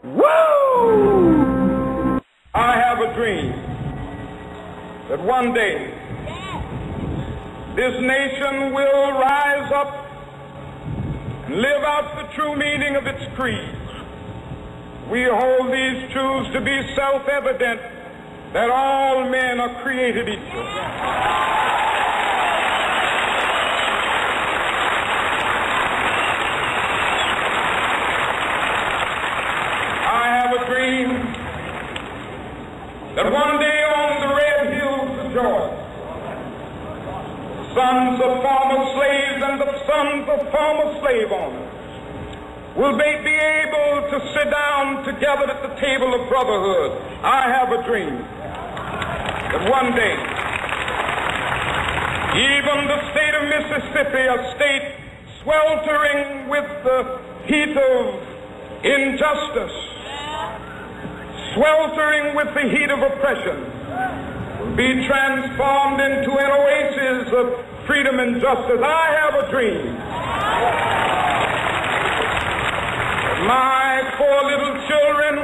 Woo! I have a dream that one day this nation will rise up and live out the true meaning of its creed. We hold these truths to be self-evident, that all men are created equal. I have a dream that one day on the red hills of Georgia, sons of former slaves and the sons of former slave owners will they be able to sit down together at the table of brotherhood. I have a dream that one day, even the state of Mississippi, a state sweltering with the heat of injustice, sweltering with the heat of oppression, will be transformed into an oasis of freedom and justice. I have a dream. My poor little children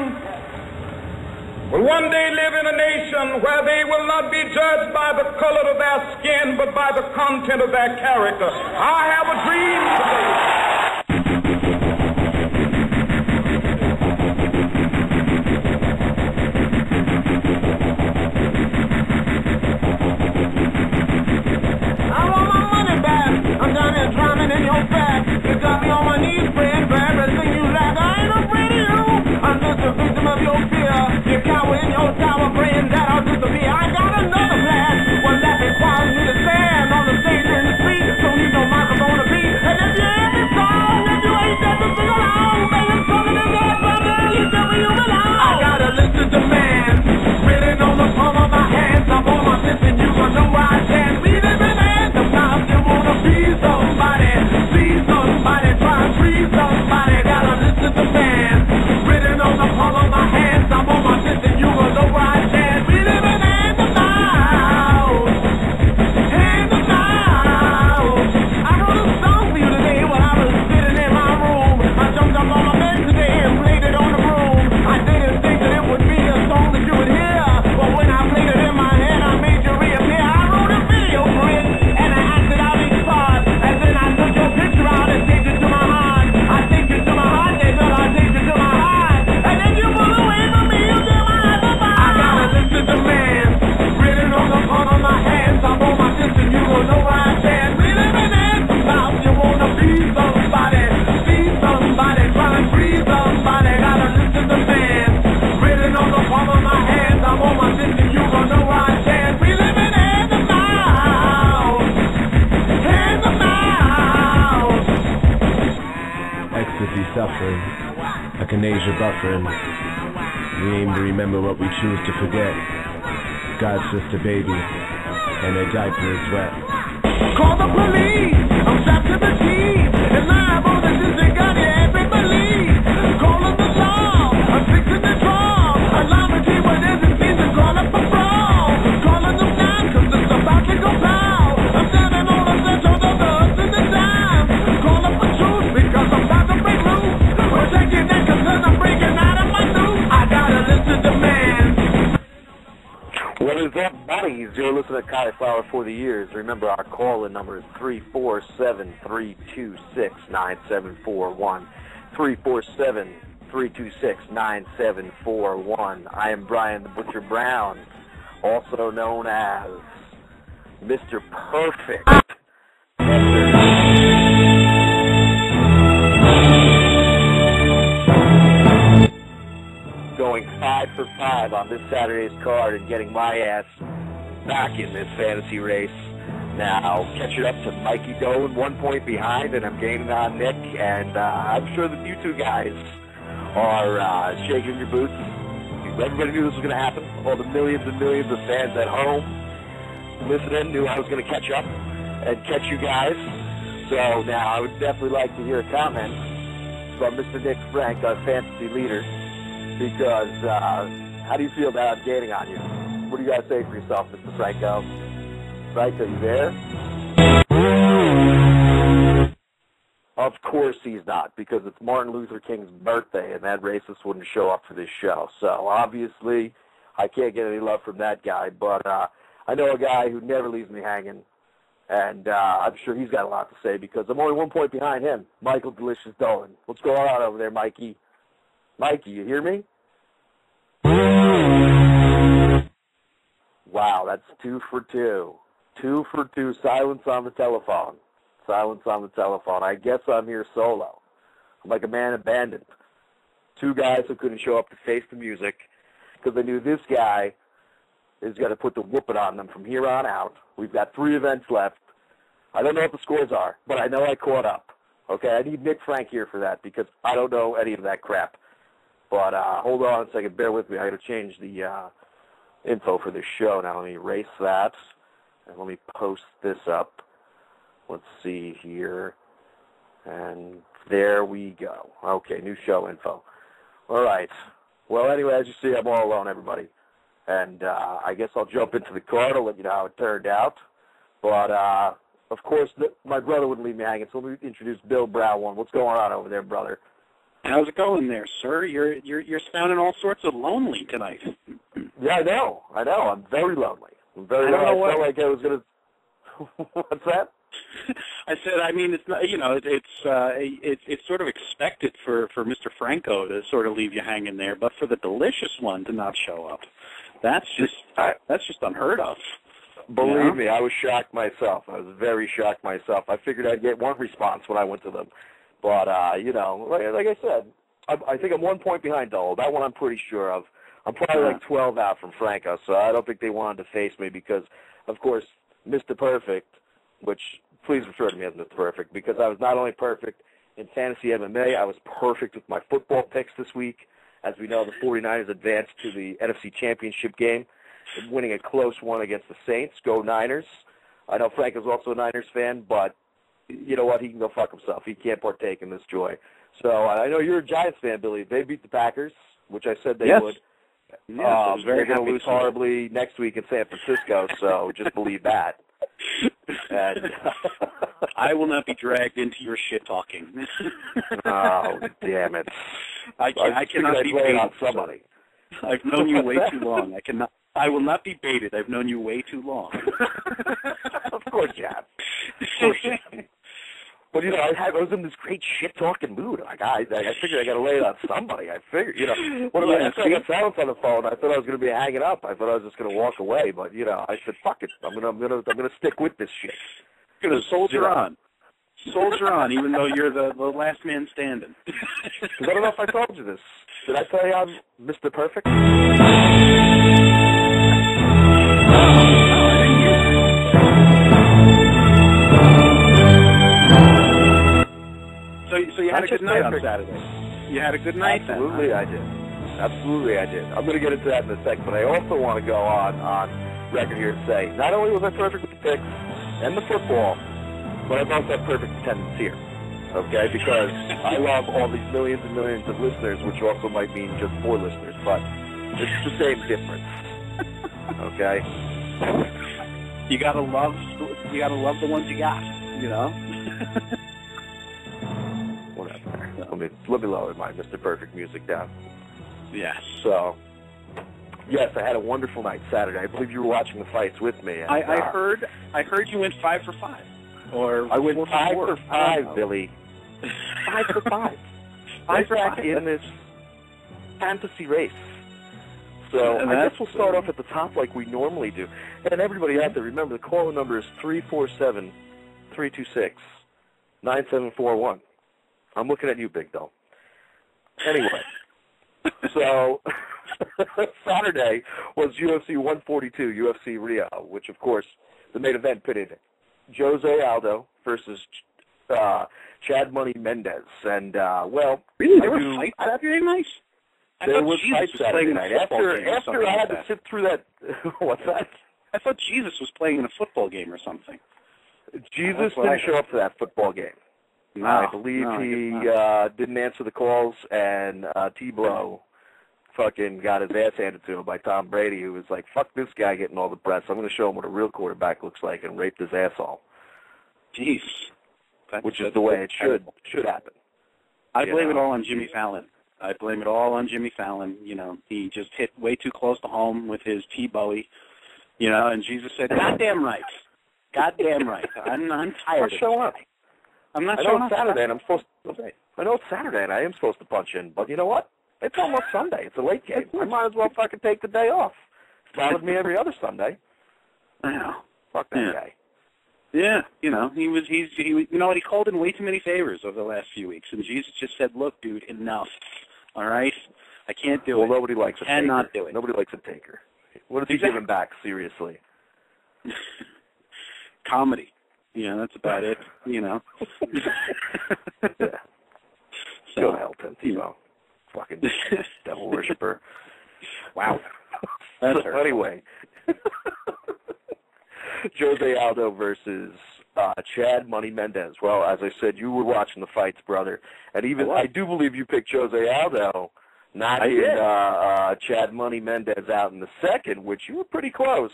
will one day live in a nation where they will not be judged by the color of their skin, but by the content of their character. I have a dream today. Suffering, echinacea buffering. We aim to remember what we choose to forget. God's sister baby, and her diaper is wet. Call the police, I'm strapped to the teeth, and live on the district got every belief. Calling the law, I'm fixing the draw. Alarmity when there's a season, call up a brawl. Calling them down, cause it's about to go down. I'm standing on the center of the ups and the downs. Call up a truth, because I'm about to break loose. Taking that cause I'm breaking out of my noose. I gotta listen to man. What is up, buddies? You're listening to Cauliflower for the Years. Remember, our call-in number is 347-326-9741. 347-326-9741. I am Brian the Butcher Brown, also known as Mr. Perfect. Going 5 for 5 on this Saturday's card and getting my ass back in this fantasy race. Now, catch it up to Mikey Dolan, 1 point behind, and I'm gaining on Nick, and I'm sure that you two guys are shaking your boots. Everybody knew this was going to happen. All the millions and millions of fans at home listening knew I was going to catch up and catch you guys. So now I would definitely like to hear a comment from Mr. Nick Frank, our fantasy leader. Because, how do you feel about gaining on you? What do you guys say for yourself, Mr. Franco? Franco, you there? Of course he's not, because it's Martin Luther King's birthday, and that racist wouldn't show up for this show. So obviously, I can't get any love from that guy. But I know a guy who never leaves me hanging, and I'm sure he's got a lot to say because I'm only 1 point behind him. Michael Delicious Dolan. What's going on over there, Mikey? Mikey, you hear me? Wow, that's 2 for 2. 2 for 2. Silence on the telephone. Silence on the telephone. I guess I'm here solo. I'm like a man abandoned. 2 guys who couldn't show up to face the music because they knew this guy is going to put the whooping on them from here on out. We've got 3 events left. I don't know what the scores are, but I know I caught up. Okay, I need Nick Frank here for that because I don't know any of that crap. But hold on a second. Bear with me. I got to change the info for this show. Now let me erase that, and let me post this up. Let's see here. And there we go. Okay, new show info. All right. Well, anyway, as you see, I'm all alone, everybody. And I guess I'll jump into the card. I'll let you know how it turned out. But, of course, my brother wouldn't leave me hanging, so let me introduce Bill Brown. What's going on over there, brother? How's it going there, sir? You're sounding all sorts of lonely tonight. Yeah, I know. I'm very lonely. I'm very lonely. I felt like I was going to... What's that? I said, I mean, it's not, it's sort of expected for Mr. Franco to sort of leave you hanging there, but for the Delicious one to not show up, that's just unheard of. Believe me, I was shocked myself. I was very shocked myself. I figured I'd get one response when I went to them, but like I said, I think I'm 1 point behind Dole. That one I'm pretty sure of. I'm probably like 12 out from Franco, so I don't think they wanted to face me because, of course, Mr. Perfect, which please refer to me as Mr. Perfect, because I was not only perfect in fantasy MMA, I was perfect with my football picks this week. As we know, the 49ers advanced to the NFC Championship game, winning a close one against the Saints. Go Niners. I know Frank is also a Niners fan, but you know what? He can go fuck himself. He can't partake in this joy. So I know you're a Giants fan, Billy. They beat the Packers, which I said they would. Yes, they're going to lose horribly next week in San Francisco, so just believe that. And I will not be dragged into your shit talking. Oh, damn it! I cannot be baited on somebody. I've known you way too long. I will not be baited. I've known you way too long. Of course you have. But, I was in this great shit-talking mood. Like, I figured I got to lay it on somebody. I figured, after I got silence on the phone, I thought I was going to be hanging up. I thought I was just going to walk away. But, I said, fuck it. I'm gonna stick with this shit. You're going to soldier on. Soldier on, even though you're the last man standing. Because I don't know if I told you this. Did I tell you I'm Mr. Perfect? So you had a good night on Saturday. You had a good night then. Absolutely I did. Absolutely I did. I'm going to get into that in a second, but I also want to go on record here and say, not only was I perfect with the picks and the football, but I've also had perfect attendance here. Okay? Because I love all these millions and millions of listeners, which also might mean just 4 listeners, but it's the same difference. Okay? You gotta love the ones you got, Whatever. Let me lower my Mr. Perfect music down. Yes. So, yes, I had a wonderful night Saturday. I believe you were watching the fights with me. And, I heard you went 5 for 5. Or I went 5 for 5, Billy. 5 for 5. I'm back in this fantasy race. So I guess we'll start off at the top like we normally do. And everybody out there, remember the call-in number is 347-326-9741. I'm looking at you, Big Dog. Anyway, so Saturday was UFC 142, UFC Rio, which, of course, the main event pitted Jose Aldo versus Chad Money Mendez. And, really? There were fights Saturday night? There was fights Saturday night. After I had to sit through that, what's that? I thought Jesus was playing in a football game or something. Jesus didn't show up for that football game. No, I believe he didn't answer the calls, and T-Blow fucking got his ass handed to him by Tom Brady, who was like, fuck this guy getting all the press. I'm going to show him what a real quarterback looks like, and raped his asshole. Jeez. which is the way it should happen. I blame it all on Jimmy Fallon. You know, he just hit way too close to home with his T-Bowie, you know, and Jesus said, goddamn right. Goddamn right. I'm tired of showing up. I'm not showing up. Saturday, and I'm supposed to, I know it's Saturday, and I am supposed to punch in, but you know what? It's almost Sunday. It's a late game. I might as well fucking take the day off. It's bothered me every other Sunday. I know. Fuck that guy. Yeah, you know, he you know what, he called in way too many favors over the last few weeks, and Jesus just said, look, dude, enough, all right? I can't do it. Well, nobody likes a taker. Cannot do it. Nobody likes a taker. What is he giving back, seriously? Comedy. Yeah, that's about it, you know. Yeah. Go to hell, Tim Tebow. Fucking devil worshiper. Wow. So anyway, Jose Aldo versus Chad Money Mendez. Well, as I said, you were watching the fights, brother, and even I do believe you picked Jose Aldo, not Chad Money Mendez out in the second, which you were pretty close.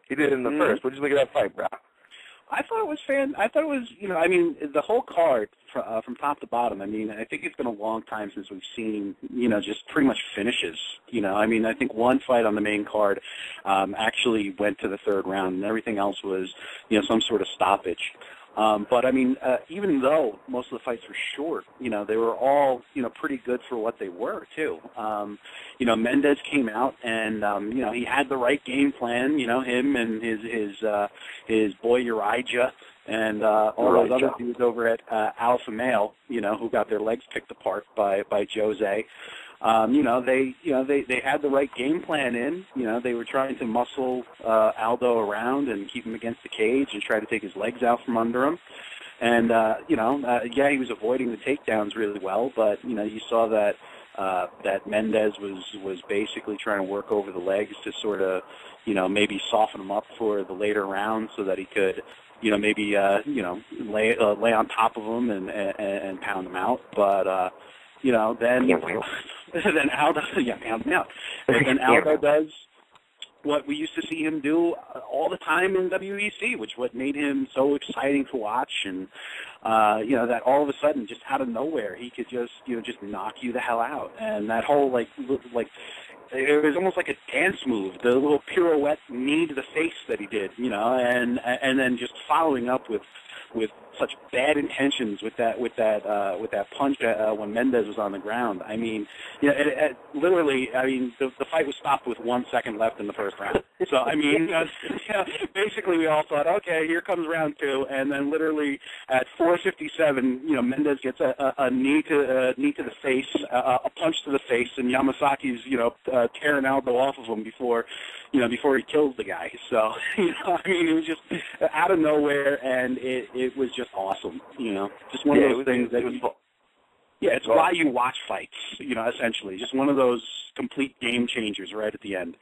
He did in the first. What did you think of that fight, bro? I thought it was, you know, I mean, the whole card from top to bottom. I mean, I think it's been a long time since we've seen, you know, just pretty much finishes. You know, I mean, I think one fight on the main card actually went to the third round, and everything else was, you know, some sort of stoppage. But I mean, even though most of the fights were short, you know, they were all, you know, pretty good for what they were too. You know, Mendez came out and, you know, he had the right game plan. You know, him and his boy Uriah and all those other dudes over at Alpha Male, you know, who got their legs picked apart by Jose. You know, they had the right game plan in. You know, they were trying to muscle Aldo around and keep him against the cage and try to take his legs out from under him. And you know, he was avoiding the takedowns really well, but you know, you saw that that Mendez was basically trying to work over the legs to sort of, you know, maybe soften him up for the later rounds so that he could, you know, maybe you know, lay on top of him and pound him out. But you know, then Aldo, pound him out. But then Aldo does what we used to see him do all the time in WEC, which what made him so exciting to watch, and you know, that all of a sudden, just out of nowhere, he could just, you know, just knock you the hell out. And that whole like it was almost like a dance move, the little pirouette knee to the face that he did, you know, and then just following up with such bad intentions with that punch when Mendez was on the ground. I mean, you know, it literally, I mean, the fight was stopped with 1 second left in the first round. So I mean, you know, basically we all thought, okay, here comes round two, and then literally at 4:57, you know, Mendez gets a knee to the face, a punch to the face, and Yamasaki's, you know, tearing Aldo off of him before he kills the guy. So, you know, I mean, it was just out of nowhere, and it was just awesome, you know, just one of those things that it's why you watch fights, you know, essentially, just one of those complete game changers right at the end.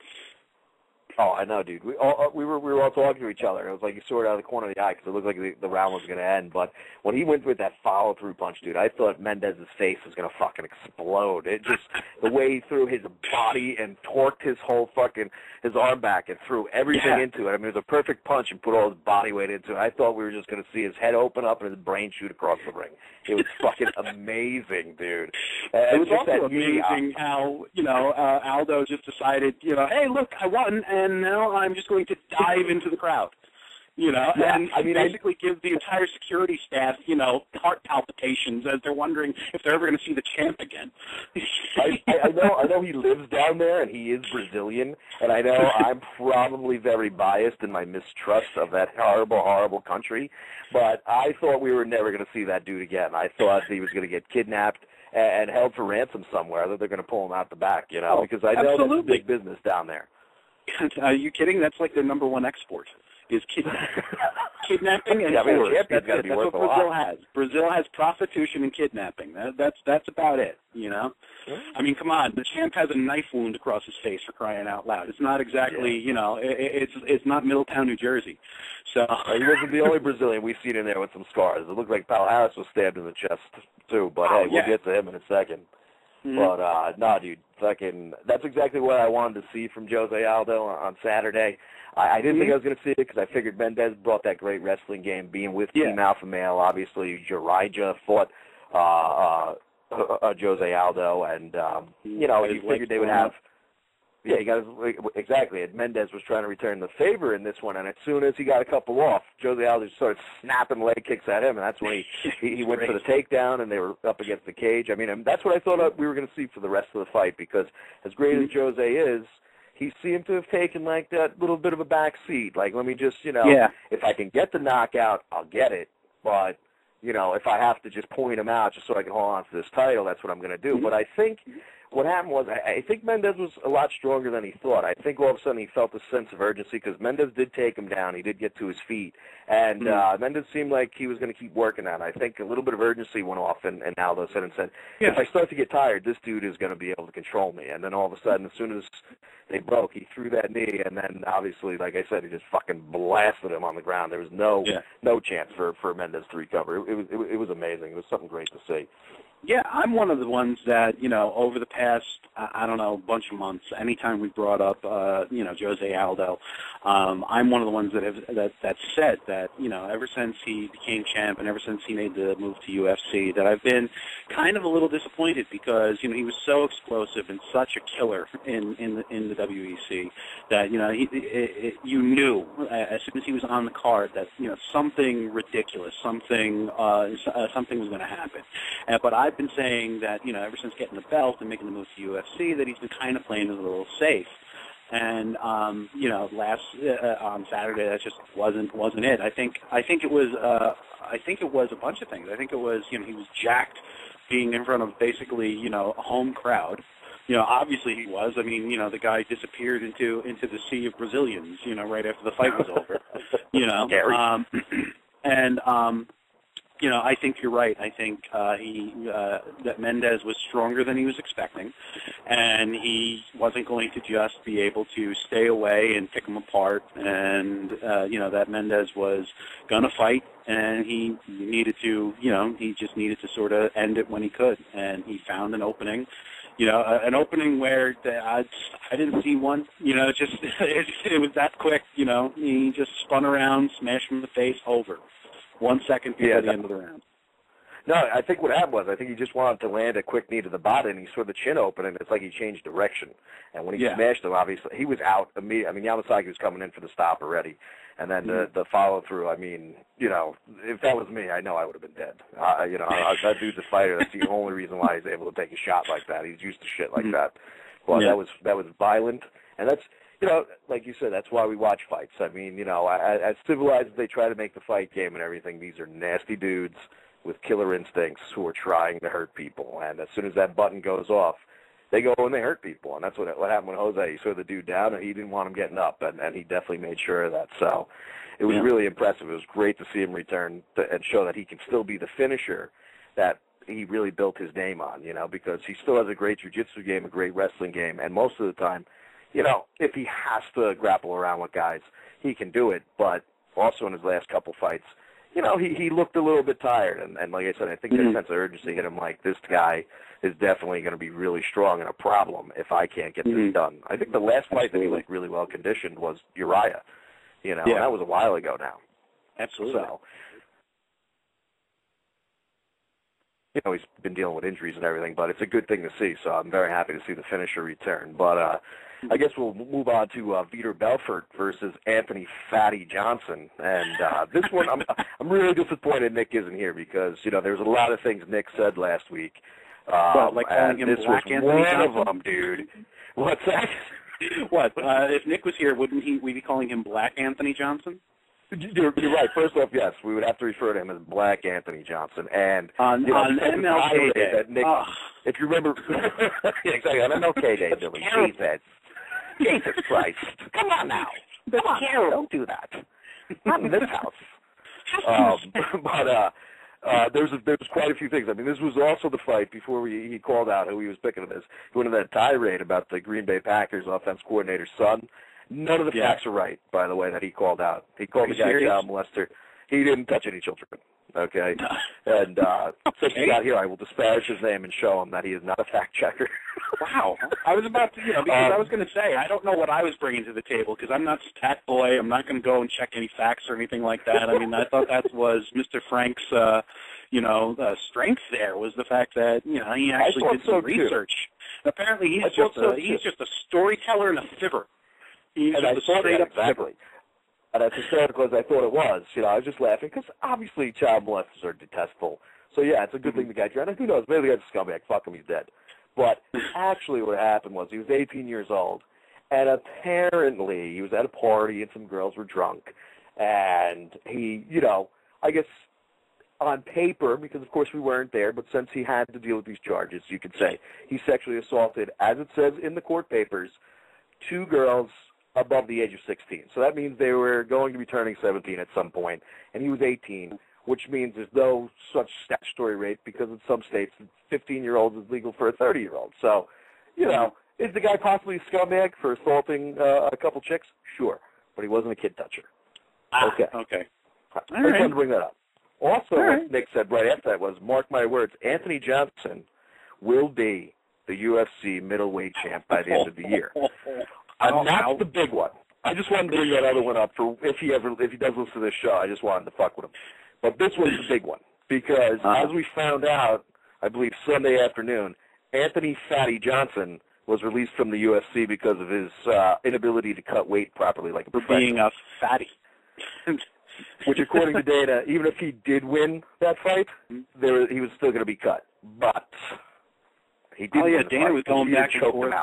Oh, I know, dude. We were all talking to each other. It was like you saw it out of the corner of the eye because it looked like the round was going to end. But when he went with that follow-through punch, dude, I thought Mendez's face was going to fucking explode. It just, the way he threw his body and torqued his whole fucking, his arm back and threw everything into it. I mean, it was a perfect punch and put all his body weight into it. I thought we were just going to see his head open up and his brain shoot across the ring. It was fucking amazing, dude. It was also amazing how, you know, Aldo just decided, you know, hey, look, I won, and now I'm just going to dive into the crowd, you know, and I mean, basically give the entire security staff, you know, heart palpitations as they're wondering if they're ever going to see the champ again. I know he lives down there, and he is Brazilian, and I know I'm probably very biased in my mistrust of that horrible, horrible country, but I thought we were never going to see that dude again. I thought he was going to get kidnapped and held for ransom somewhere, that they're going to pull him out the back, you know, because I know that's big business down there. Are you kidding? That's like their number one export, is kidnapping and force. That's what Brazil has. Brazil has prostitution and kidnapping. That's about it, you know? I mean, come on. The champ has a knife wound across his face, for crying out loud. It's not exactly, you know, it's not Middletown, New Jersey. So he wasn't the only Brazilian we've seen in there with some scars. It looked like Pal Harris was stabbed in the chest, too. But, hey, we'll get to him in a second. But, nah, dude, fucking, that's exactly what I wanted to see from Jose Aldo on Saturday. I didn't think I was going to see it because I figured Mendez brought that great wrestling game, being with Team Alpha Male. Obviously, Jiraiya fought Jose Aldo, and, you figured they would have... Yeah, exactly. And Mendez was trying to return the favor in this one, and as soon as he got a couple off, Jose Aldo just started snapping leg kicks at him, and that's when he went for the takedown, and they were up against the cage. I mean, that's what I thought we were going to see for the rest of the fight, because as great as Jose is, he seemed to have taken, like, that little bit of a back seat. Like, let me just, if I can get the knockout, I'll get it, but... if I have to just point him out just so I can hold on to this title, that's what I'm going to do. But I think what happened was I think Mendez was a lot stronger than he thought. I think all of a sudden he felt a sense of urgency because Mendez did take him down. He did get to his feet. And Mendez seemed like he was going to keep working at it. I think a little bit of urgency went off, and Aldo said, if I start to get tired, this dude is going to be able to control me. And then all of a sudden, as soon as they broke, he threw that knee, and then obviously, like I said, he just fucking blasted him on the ground. There was no chance for Mendez to recover. It was amazing. It was something great to see. Yeah, I'm one of the ones that, over the past, bunch of months, anytime we brought up, Jose Aldo, I'm one of the ones that said that, ever since he became champ and ever since he made the move to UFC, that I've been kind of a little disappointed because, he was so explosive and such a killer in the WEC that, you knew as soon as he was on the card that, something ridiculous, something was going to happen. But I've been saying that, ever since getting the belt and making the move to UFC, that he's been kind of playing it a little safe. And last on Saturday, that just wasn't it. I think it was a bunch of things. I think it was he was jacked being in front of basically a home crowd. Obviously he was. I mean, the guy disappeared into the sea of Brazilians. Right after the fight was over. I think you're right. I think that Mendez was stronger than he was expecting, and he wasn't going to just be able to stay away and pick him apart. And that Mendez was going to fight, and he needed to. He just needed to sort of end it when he could, and he found an opening. An opening where I didn't see one. It was that quick. He just spun around, smashed him in the face, over. 1 second before the end of the round. No, I think what happened was I think he just wanted to land a quick knee to the body, and he saw the chin open, and it's like he changed direction. And when he smashed him, obviously, he was out immediately. I mean, Yamasaki was coming in for the stop already. And then the follow-through, I mean, if that was me, I know I would have been dead. That dude's a fighter. That's the only reason why he's able to take a shot like that. He's used to shit like that. Well, that was violent. And that's, like you said, that's why we watch fights. I mean, as civilized as they try to make the fight game and everything, these are nasty dudes with killer instincts who are trying to hurt people. And as soon as that button goes off, they go and they hurt people. And that's what happened with Jose. He saw the dude down, and he didn't want him getting up, and he definitely made sure of that. So it was really impressive. It was great to see him return and show that he can still be the finisher that he really built his name on, because he still has a great jiu-jitsu game, a great wrestling game, and most of the time, if he has to grapple around with guys, he can do it. But also in his last couple fights, he looked a little bit tired. And like I said, I think that sense of urgency hit him like, this guy is definitely going to be really strong and a problem if I can't get this done. I think the last fight that he looked really well conditioned was Uriah, and that was a while ago now. Absolutely. So, he's been dealing with injuries and everything, but it's a good thing to see. So I'm very happy to see the finisher return. But I guess we'll move on to Vitor Belfort versus Anthony Fatty Johnson. And this one, I'm really disappointed Nick isn't here because, there's a lot of things Nick said last week. Like calling him Black Anthony Johnson? One of them, dude. What's that? What? If Nick was here, wouldn't we be calling him Black Anthony Johnson? You're right. First off, yes, we would have to refer to him as Black Anthony Johnson. And on MLK Day, that Nick, if you remember, exactly on MLK Day, Billy. Jesus Christ! Come on now, don't do that. Not in this house. There's quite a few things. I mean, this was also the fight before he called out who he was picking in this. He went into that tirade about the Green Bay Packers offense coordinator's son. None of the facts are right, by the way, that he called out. He called the guy child molester. He didn't touch any children. Okay, and since he got here, I will disparage his name and show him that he is not a fact checker. Wow, I was about to, because I was going to say I don't know what I was bringing to the table because I'm not stat boy. I'm not going to go and check any facts or anything like that. I mean, I thought that was Mr. Frank's, strength. There was the fact that he actually did some research. Apparently, he's just a storyteller and a fibber. He's and just a straight up fibber. And as hysterical as I thought it was, I was just laughing because obviously child molesters are detestable. So, yeah, it's a good thing the guy drowned. And who knows, maybe the guy's a scumbag. Fuck him, he's dead. But actually what happened was he was 18 years old, and apparently he was at a party and some girls were drunk. And he, I guess on paper, because of course we weren't there, but since he had to deal with these charges, you could say, he sexually assaulted, as it says in the court papers, 2 girls above the age of 16. So that means they were going to be turning 17 at some point, and he was 18, which means there's no such statutory rape because in some states, 15-year-olds is legal for a 30-year-old. So, is the guy possibly a scumbag for assaulting a couple chicks? Sure, but he wasn't a kid toucher. Okay. I just wanted to bring that up. Also, what Nick said right after that was, mark my words, Anthony Johnson will be the UFC middleweight champ by the end of the year. And that's the big one. I just wanted to bring that other one up for if he does listen to this show. I just wanted to fuck with him. But this was the big one because as we found out, I believe Sunday afternoon, Anthony Fatty Johnson was released from the UFC because of his inability to cut weight properly, like a professional. Being a fatty. Which, according to Dana, even if he did win that fight, he was still going to be cut. But he didn't. Oh yeah, Dana was going back and forth.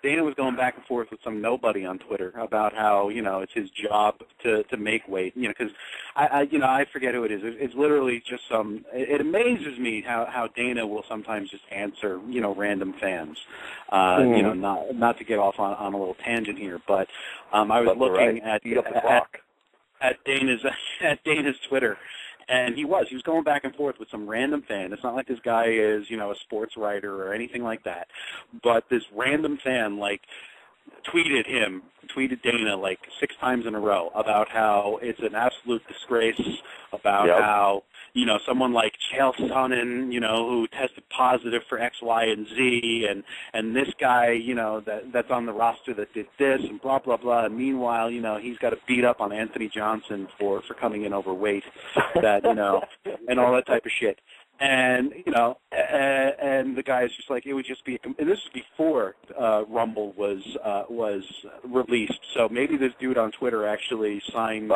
Dana was going back and forth with some nobody on Twitter about how it's his job to make weight. Because I forget who it is. It's literally just some. It amazes me how Dana will sometimes just answer random fans. Not to get off on a little tangent here, but I was looking at Dana's Twitter. And he was going back and forth with some random fan. It's not like this guy is, a sports writer or anything like that. But this random fan, tweeted Dana 6 times in a row about how it's an absolute disgrace, about how, someone like Chael Sonnen, who tested positive for X, Y, and Z, and this guy, that's on the roster that did this, and blah, blah, blah. And meanwhile, he's got to beat up on Anthony Johnson for coming in overweight, that, and all that type of shit. And, and the guy is just like, it would just be, and this is before Rumble was released. So maybe this dude on Twitter actually signed,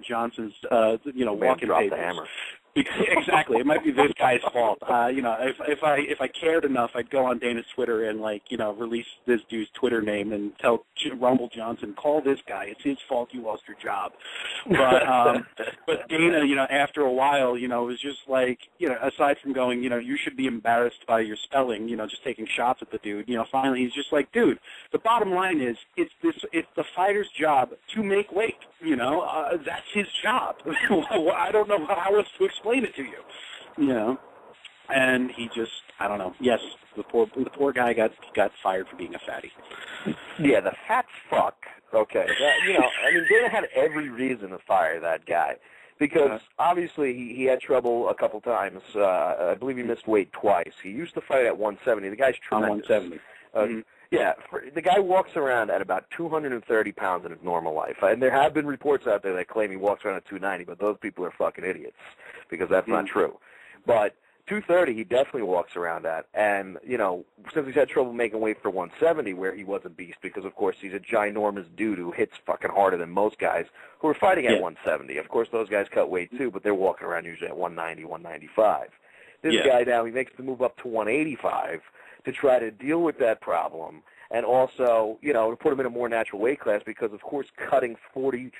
Johnson's, walk-in papers. Exactly. It might be this guy's fault. If I cared enough, I'd go on Dana's Twitter and release this dude's Twitter name and tell Rumble Johnson, call this guy. It's his fault you lost your job. But Dana, after a while, was just aside from going, you should be embarrassed by your spelling, just taking shots at the dude. Finally he's just like, dude, the bottom line is it's the fighter's job to make weight. That's his job. I don't know how else to explain it to you. And he just, I don't know. Yes, the poor guy got fired for being a fatty. Yeah, the fat fuck. Okay, Dana had every reason to fire that guy because obviously he had trouble a couple times. I believe he missed weight twice. He used to fight at 170. The guy's tremendous. 170. Yeah, the guy walks around at about 230 pounds in his normal life. And there have been reports out there that claim he walks around at 290, but those people are fucking idiots because that's not true. But 230 he definitely walks around at. And, since he's had trouble making weight for 170 where he was a beast because, of course, he's a ginormous dude who hits fucking harder than most guys who are fighting at 170. Of course, those guys cut weight too, but they're walking around usually at 190, 195. This guy now, he makes the move up to 185 to try to deal with that problem and also, to put him in a more natural weight class because, of course, cutting 40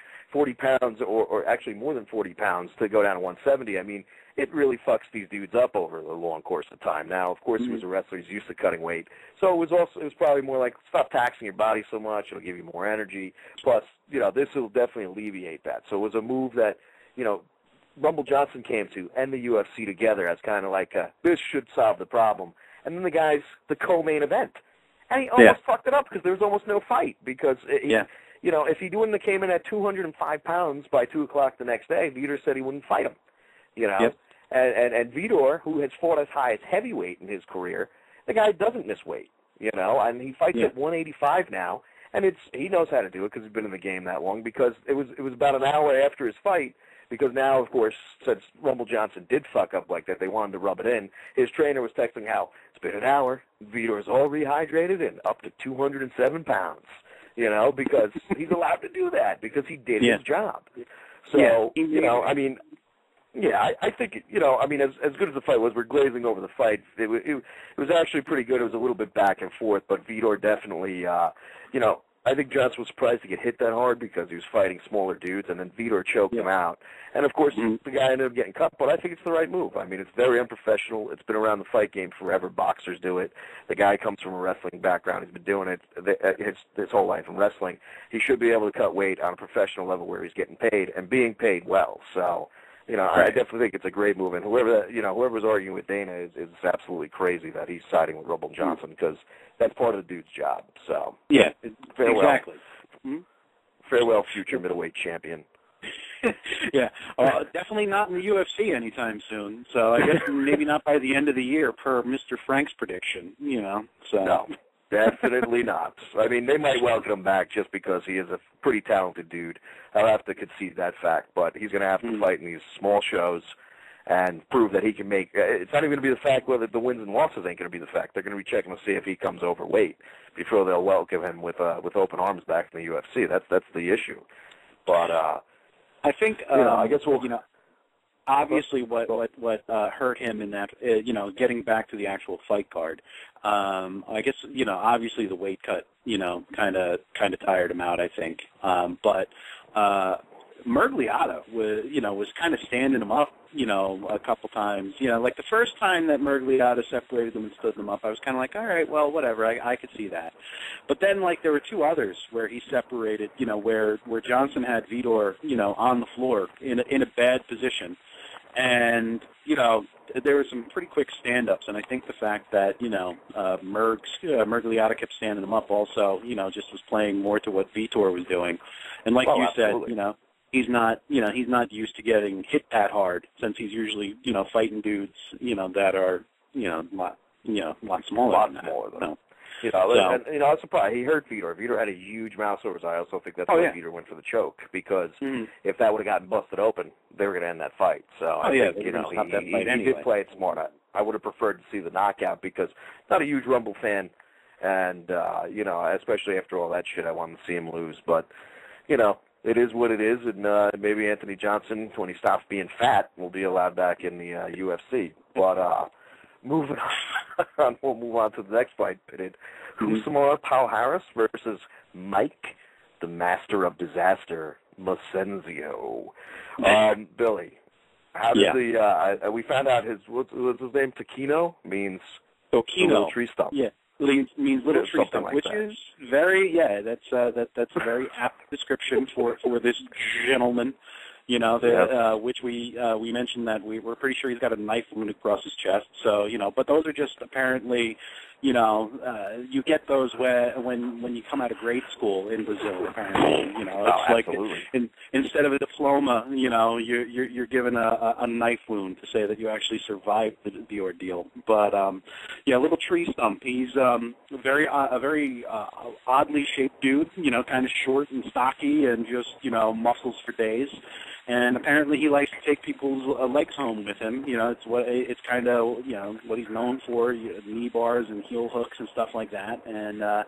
pounds or actually more than 40 pounds to go down to 170, I mean, it really fucks these dudes up over a long course of time. Now, of course, he was a wrestler. He's used to cutting weight. So it was probably more like, stop taxing your body so much. It'll give you more energy. Plus, this will definitely alleviate that. So it was a move that, Rumble Johnson came to and the UFC together as kind of like, this should solve the problem. And then the guy's the co-main event. And he almost fucked it up because there was almost no fight because, if he wouldn't have came in at 205 pounds by 2 o'clock the next day, Vitor said he wouldn't fight him. Yep. And Vitor, who has fought as high as heavyweight in his career, the guy doesn't miss weight, and he fights at 185 now, and he knows how to do it because he's been in the game that long. Because it was about an hour after his fight, because now, of course, since Rumble Johnson did fuck up like that, they wanted to rub it in. His trainer was texting how it's been an hour, Vitor's all rehydrated and up to 207 pounds, because he's allowed to do that because he did his job. So, I think, as good as the fight was, we're glazing over the fight. It was actually pretty good. It was a little bit back and forth, but Vitor definitely, I think Johnson was surprised to get hit that hard because he was fighting smaller dudes, and then Vitor choked him out. And, of course, the guy ended up getting cut, but I think it's the right move. I mean, it's very unprofessional. It's been around the fight game forever. Boxers do it. The guy comes from a wrestling background. He's been doing it his whole life in wrestling. He should be able to cut weight on a professional level where he's getting paid and being paid well. So, I definitely think it's a great move. And whoever's arguing with Dana is absolutely crazy that he's siding with Rumble Johnson because that's part of the dude's job. So farewell. Exactly. Farewell, future middleweight champion. Definitely not in the UFC anytime soon. So I guess maybe not by the end of the year, per Mr. Frank's prediction. So no, definitely not. I mean, they might welcome him back just because he is a pretty talented dude. I'll have to concede that fact, but he's going to have to fight in these small shows and prove that he can make. It's not even going to be the fact whether the wins and losses ain't going to be the fact. They're going to be checking to see if he comes overweight before they'll welcome him with open arms back in the UFC. That's the issue. But I think I guess we'll. Obviously, what hurt him in that, getting back to the actual fight card, I guess, obviously the weight cut, kind of tired him out, I think. But Mergliata was kind of standing him up, a couple times. Like the first time that Mergliata separated them and stood them up, I was kind of like, all right, well, whatever, I could see that. But then, there were two others where he separated, where Johnson had Vitor, on the floor in a bad position. And, there were some pretty quick stand-ups, and I think the fact that, Mergliata kept standing him up also, just was playing more to what Vitor was doing. And like you absolutely. said, he's not used to getting hit that hard since he's usually, fighting dudes, that are, a lot smaller than that. And, I was surprised. He hurt Vitor. Vitor had a huge mouth sores. I also think that's why Vitor went for the choke, because if that would have gotten busted open, they were going to end that fight. So I think, he did play it smart. I would have preferred to see the knockout because not a huge Rumble fan, and, especially after all that shit, I wanted to see him lose. But, it is what it is, and maybe Anthony Johnson, when he stops being fat, will be allowed back in the UFC. But moving on, we'll move on to the next fight pitted. Rousimar Palhares versus Mike, the Master of Disaster, Macenzio. Billy, how did we found out what's his name? Taquino means little tree stump. Yeah. Means little tree stump, like which that. is very that's a very apt description for this gentleman. Which we mentioned that we're pretty sure he's got a knife wound across his chest. So but those are just apparently, you get those when you come out of grade school in Brazil. Apparently, it's like instead of a diploma, you're given a knife wound to say that you actually survived the ordeal. But little tree stump. He's a very oddly shaped dude. Kind of short and stocky and just muscles for days. And apparently he likes to take people's legs home with him. It's kind of what he's known for, knee bars and heel hooks and stuff like that. And I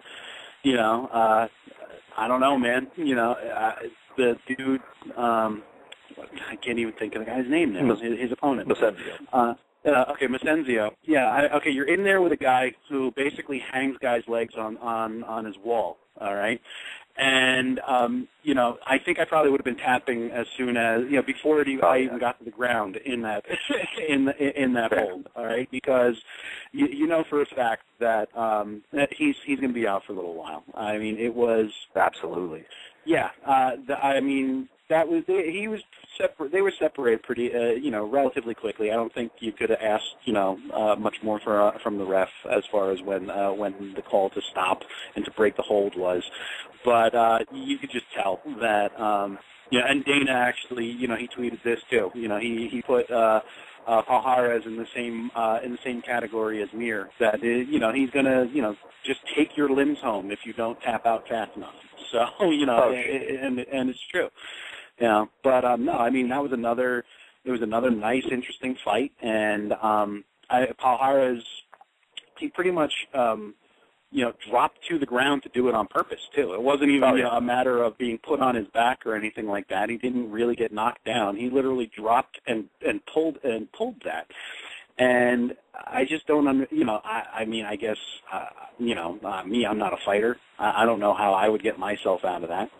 don't know, man. The dude, I can't even think of the guy's name now. His opponent, Macenzio. Macenzio. Yeah. Okay, you're in there with a guy who basically hangs guys' legs on his wall. All right. And, I think I probably would have been tapping as soon as, before I even got to the ground in that, in that hold, all right? Because you know for a fact that he's going to be out for a little while. I mean, it was... Absolutely. Yeah, I mean, that was he was separate. They were separated pretty, relatively quickly. I don't think you could have asked, much more from the ref as far as when the call to stop and to break the hold was. But you could just tell that, and Dana actually, he tweeted this too. He put Paul Harris in the same category as Mir. That is, he's gonna, just take your limbs home if you don't tap out fast enough. So, and it's true. Yeah, but no, I mean it was another nice, interesting fight, and Paul Harris, he pretty much dropped to the ground to do it on purpose too. It wasn't even a matter of being put on his back or anything like that. He didn't really get knocked down. He literally dropped and pulled that. And I just don't I guess me, I'm not a fighter. I don't know how I would get myself out of that,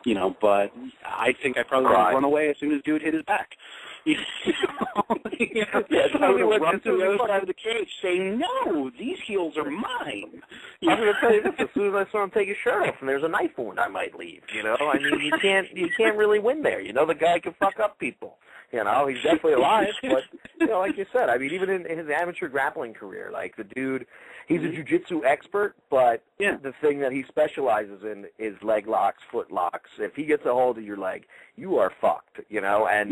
but I think I probably would run away as soon as dude hit his back. I would have run to the other side of the cage saying, no, these heels are mine. I'm going to tell you this, as soon as I saw him take his shirt off and there's a knife wound, I might leave, I mean, you can't really win there. The guy can fuck up people. He's definitely alive, but, like you said, I mean, even in his amateur grappling career, like the dude, he's a jiu-jitsu expert, but the thing that he specializes in is leg locks, foot locks. If he gets a hold of your leg, you are fucked, and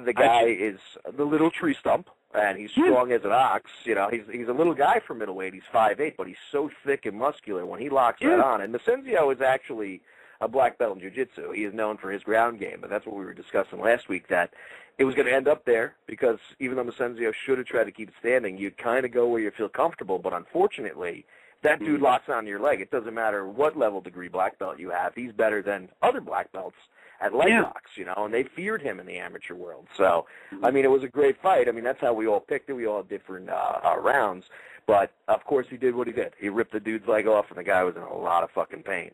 the guy is the little tree stump, and he's strong as an ox. He's a little guy for middleweight. He's 5'8", but he's so thick and muscular when he locks that on. And Macenzio is actually a black belt in jiu-jitsu. He is known for his ground game, but that's what we were discussing last week, that it was going to end up there because even though Macenzio should have tried to keep it standing, you'd kind of go where you feel comfortable, but unfortunately, that dude locks on your leg. It doesn't matter what level degree black belt you have. He's better than other black belts at leg locks, and they feared him in the amateur world. So, I mean, it was a great fight. I mean, that's how we all picked it. We all had different rounds. But, of course, he did what he did. He ripped the dude's leg off, and the guy was in a lot of fucking pain.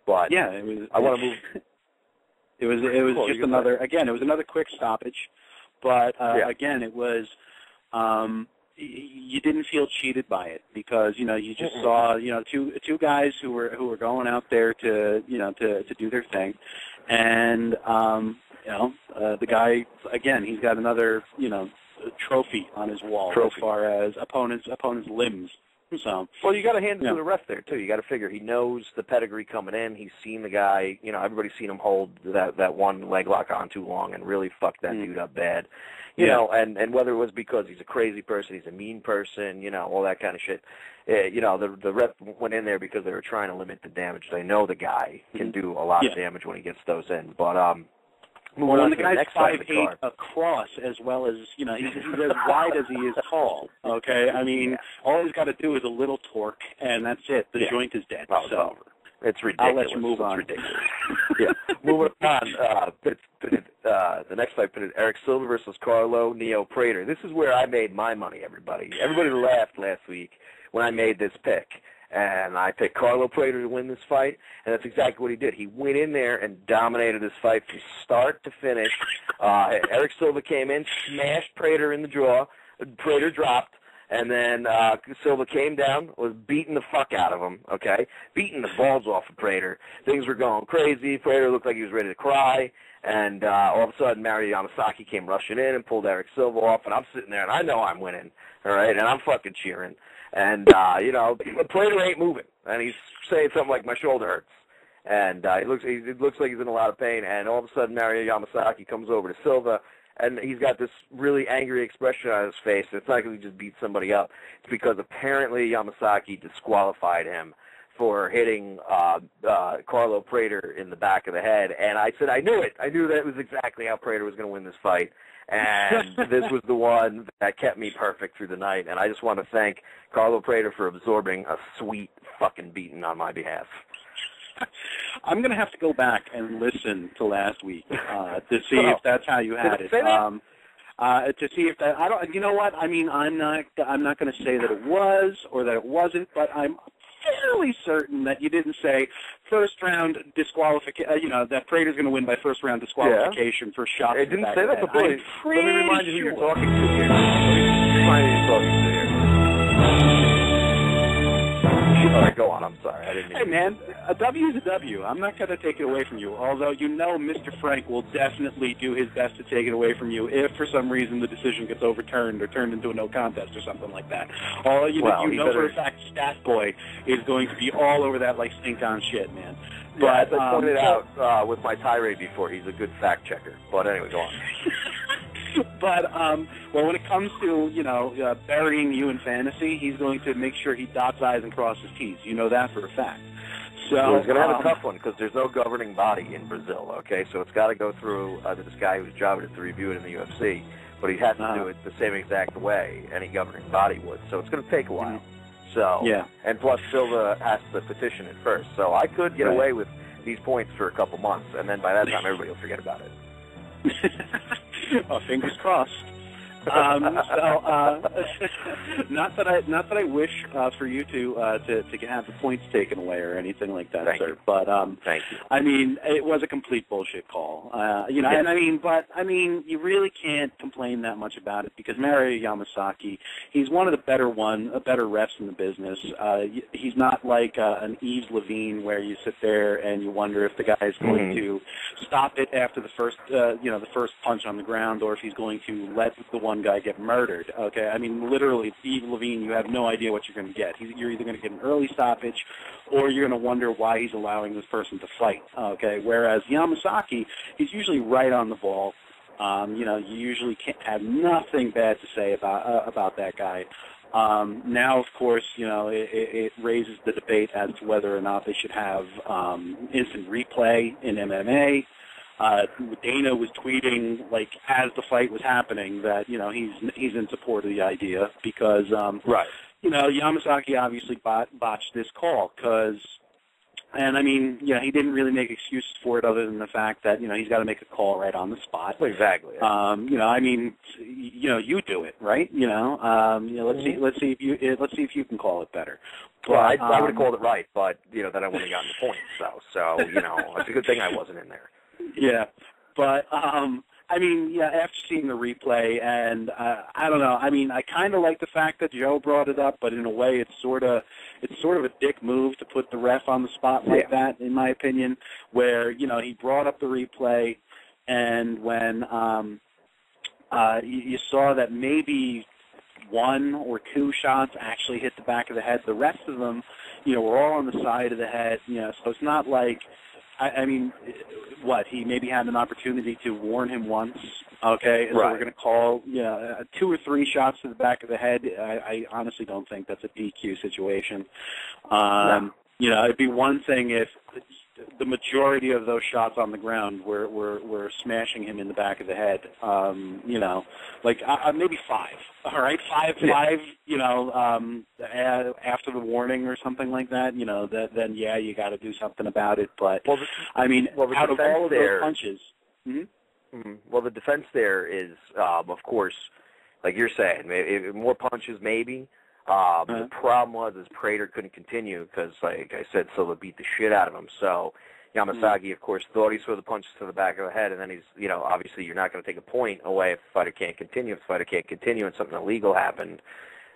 But I want to move. It was just another, again, it was another quick stoppage. But, again, it was, you didn't feel cheated by it because, you just saw, two guys who were going out there to do their thing. And, the guy, again, he's got another, trophy on his wall as far as opponents' limbs. So, well, you got to hand it to the ref there, too. You got to figure he knows the pedigree coming in. He's seen the guy, everybody's seen him hold that one leg lock on too long and really fuck that dude up bad. You know, and whether it was because he's a crazy person, he's a mean person, all that kind of shit. The ref went in there because they were trying to limit the damage. They know the guy can do a lot of damage when he gets those in. But when the guy's 5'8" across as well as, he's as wide as he is tall, okay? I mean, all he's got to do is a little torque, and that's it. The joint is dead. So it's ridiculous. I'll let you move on. It's ridiculous. Moving on. The next fight pitted Eric Silva versus Carlo Neo Prater. This is where I made my money, everybody. Everybody laughed last week when I made this pick. And I picked Carlo Prater to win this fight, and that's exactly what he did. He went in there and dominated this fight from start to finish. Eric Silva came in, smashed Prater in the jaw. Prater dropped, and then Silva came down, was beating the fuck out of him, beating the balls off of Prater. Things were going crazy. Prater looked like he was ready to cry. And all of a sudden, Mario Yamasaki came rushing in and pulled Eric Silva off, and I'm sitting there, and I know I'm winning, all right, and I'm fucking cheering. And, Prater ain't moving, and he's saying something like, my shoulder hurts. And it looks like he's in a lot of pain, and all of a sudden, Mario Yamasaki comes over to Silva, and he's got this really angry expression on his face. It's not because he just beat somebody up. It's because apparently Yamasaki disqualified him for hitting Carlo Prater in the back of the head. And I said, I knew it. I knew that was exactly how Prater was going to win this fight. And this was the one that kept me perfect through the night. And I just want to thank Carlo Prater for absorbing a sweet fucking beating on my behalf. I'm going to have to go back and listen to last week to see if that's how you had it. To see if that, I don't, you know what? I mean, I'm not going to say that it was or that it wasn't, but I'm fairly certain that you didn't say first round disqualification, that Prater's going to win by first round disqualification for shots. It didn't say that, but let me remind you who you're talking to here. Let me remind you who you're talking to here. All right, go on. I'm sorry. I didn't mean Hey, man, a W is a W. I'm not going to take it away from you, although you know Mr. Frank will definitely do his best to take it away from you if for some reason the decision gets overturned or turned into a no contest or something like that. You know for a fact Stat Boy is going to be all over that like stink on shit, man. But, as I pointed out with my tirade before, he's a good fact checker. But anyway, go on. But, well, when it comes to, burying you in fantasy, he's going to make sure he dots I's and crosses T's. You know that for a fact. So well, he's going to have a tough one because there's no governing body in Brazil, okay? So it's got to go through this guy whose job it is to review it in the UFC, but he has to do it the same exact way any governing body would. So it's going to take a while. So, and plus Silva has to petition it first. So I could get away with these points for a couple months, and then by that time everybody will forget about it. Oh, fingers crossed. Not that I wish for you to have the points taken away or anything like that, Thank sir. you. But Thank you. I mean, it was a complete bullshit call. And I mean, you really can't complain that much about it because Mario Yamasaki, he's one of the better refs in the business. He's not like an Yves Levine where you sit there and you wonder if the guy is going to stop it after the first punch on the ground, or if he's going to let the one guy get murdered. Okay, I mean, literally, Yves Levine, you have no idea what you're going to get. You're either going to get an early stoppage, or you're going to wonder why he's allowing this person to fight. Okay, whereas Yamasaki, he's usually right on the ball. You usually can't have nothing bad to say about that guy. Now, of course, it raises the debate as to whether or not they should have instant replay in MMA. Dana was tweeting like as the fight was happening that he's in support of the idea because Yamasaki obviously botched this call and I mean he didn't really make excuses for it other than the fact that he's got to make a call right on the spot. Exactly. I mean you do it right. Let's see if you can call it better. But, well, I would have called it right, but then I wouldn't have gotten the points. So it's a good thing I wasn't in there. Yeah, but I mean, after seeing the replay, and I don't know. I mean, I kind of like the fact that Joe brought it up, but in a way, it's sort of a dick move to put the ref on the spot like that, in my opinion. Where he brought up the replay, and when you saw that maybe one or two shots actually hit the back of the head, the rest of them, were all on the side of the head. So it's not like. I mean, he maybe had an opportunity to warn him once, okay? So we're going to call, 2 or 3 shots to the back of the head. I honestly don't think that's a DQ situation. It'd be one thing if the majority of those shots on the ground were smashing him in the back of the head. Maybe 5. All right, 5. After the warning or something like that. Then you got to do something about it. But out of all of those punches. Well, the defense there is, of course, like you're saying, more punches maybe. The problem was Prater couldn't continue because, like I said, Silva beat the shit out of him. So Yamasaki, of course, thought he saw the punches to the back of the head, and then he's, obviously you're not going to take a point away if the fighter can't continue. If the fighter can't continue and something illegal happened,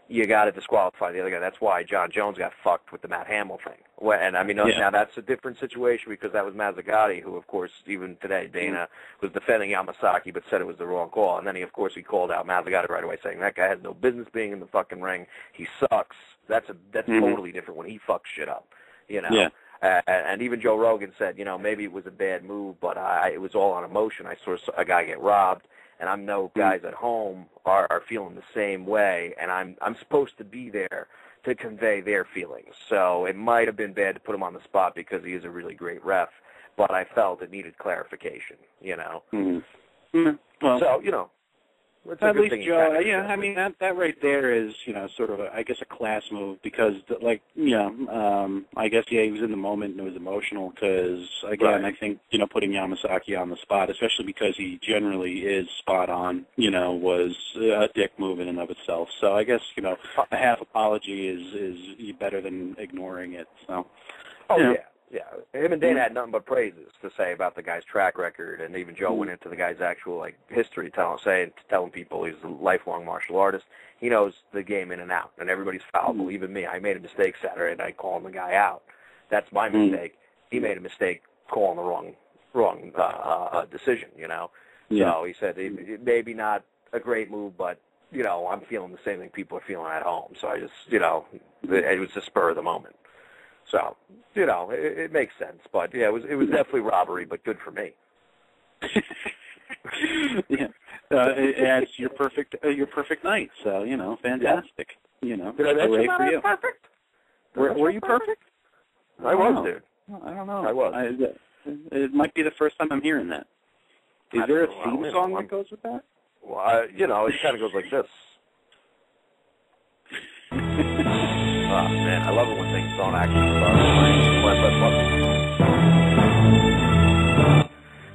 you got to disqualify the other guy. That's why John Jones got fucked with the Matt Hamill thing. And I mean, now that's a different situation because that was Mazzagatti, who, of course, even today, Dana was defending Yamasaki but said it was the wrong call. And then he called out Mazzagatti right away, saying that guy has no business being in the fucking ring. He sucks. That's totally different when he fucks shit up, Yeah. And even Joe Rogan said, maybe it was a bad move, but it was all on emotion. I saw a guy get robbed. And I know guys at home are feeling the same way, and I'm supposed to be there to convey their feelings. So it might have been bad to put him on the spot because he is a really great ref, but I felt it needed clarification, Well, so, it's at least Joe, I mean, that right there is, sort of, I guess, a class move because, I guess, he was in the moment and it was emotional because, again, I think, putting Yamasaki on the spot, especially because he generally is spot on, was a dick move in and of itself. So I guess, a half apology is better than ignoring it. So. Yeah, him and Dana had nothing but praises to say about the guy's track record, and even Joe went into the guy's actual history, telling people he's a lifelong martial artist. he knows the game in and out, and everybody's fallible. Even me, I made a mistake Saturday night calling the guy out. That's my mistake. He made a mistake calling the wrong decision, you know. Yeah. So he said it maybe not a great move, but, you know, I'm feeling the same thing people are feeling at home. So I just, you know, it was the spur of the moment. So, you know, it makes sense. But, yeah, it was definitely robbery, but good for me. Yeah. It adds your perfect night. So, you know, fantastic. Yeah. You know, did I mention for you. Perfect? Were you perfect? I was, dude. I don't know. I was. It might be the first time I'm hearing that. Is there a theme song that goes with that? Well, you know, it kind of goes like this. Oh, man, I love it when things don't actually start.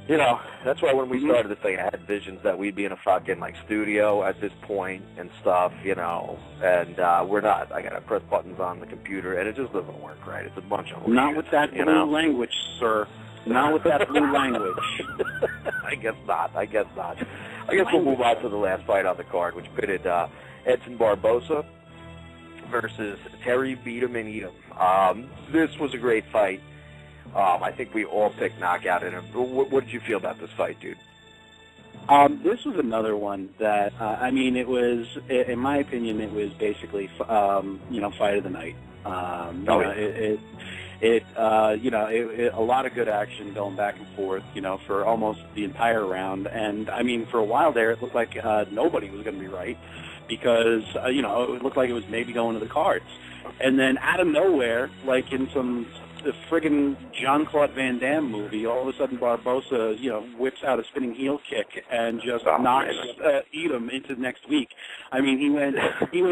You know, that's why when we started this thing, I had visions that we'd be in a fucking, like, studio at this point and stuff, you know, and we're not. I got to press buttons on the computer, and it just doesn't work right. It's a bunch of Not with that blue language, sir. Not with that blue language. I guess not. I guess we'll move on to the last fight on the card, which pitted Edson Barbosa versus Terry Beat 'em and Eat 'em. This was a great fight. I think we all picked knockout in him. What did you feel about this fight, dude? This was another one that, I mean, it was, in my opinion, it was basically, you know, fight of the night. You know, a lot of good action going back and forth, you know, for almost the entire round. And, I mean, for a while there, it looked like nobody was going to be right because, you know, it looked like it was maybe going to the cards. And then out of nowhere, like in the friggin' Jean-Claude Van Damme movie, all of a sudden Barbosa, you know, whips out a spinning heel kick and just knocks Edom into next week. I mean, he went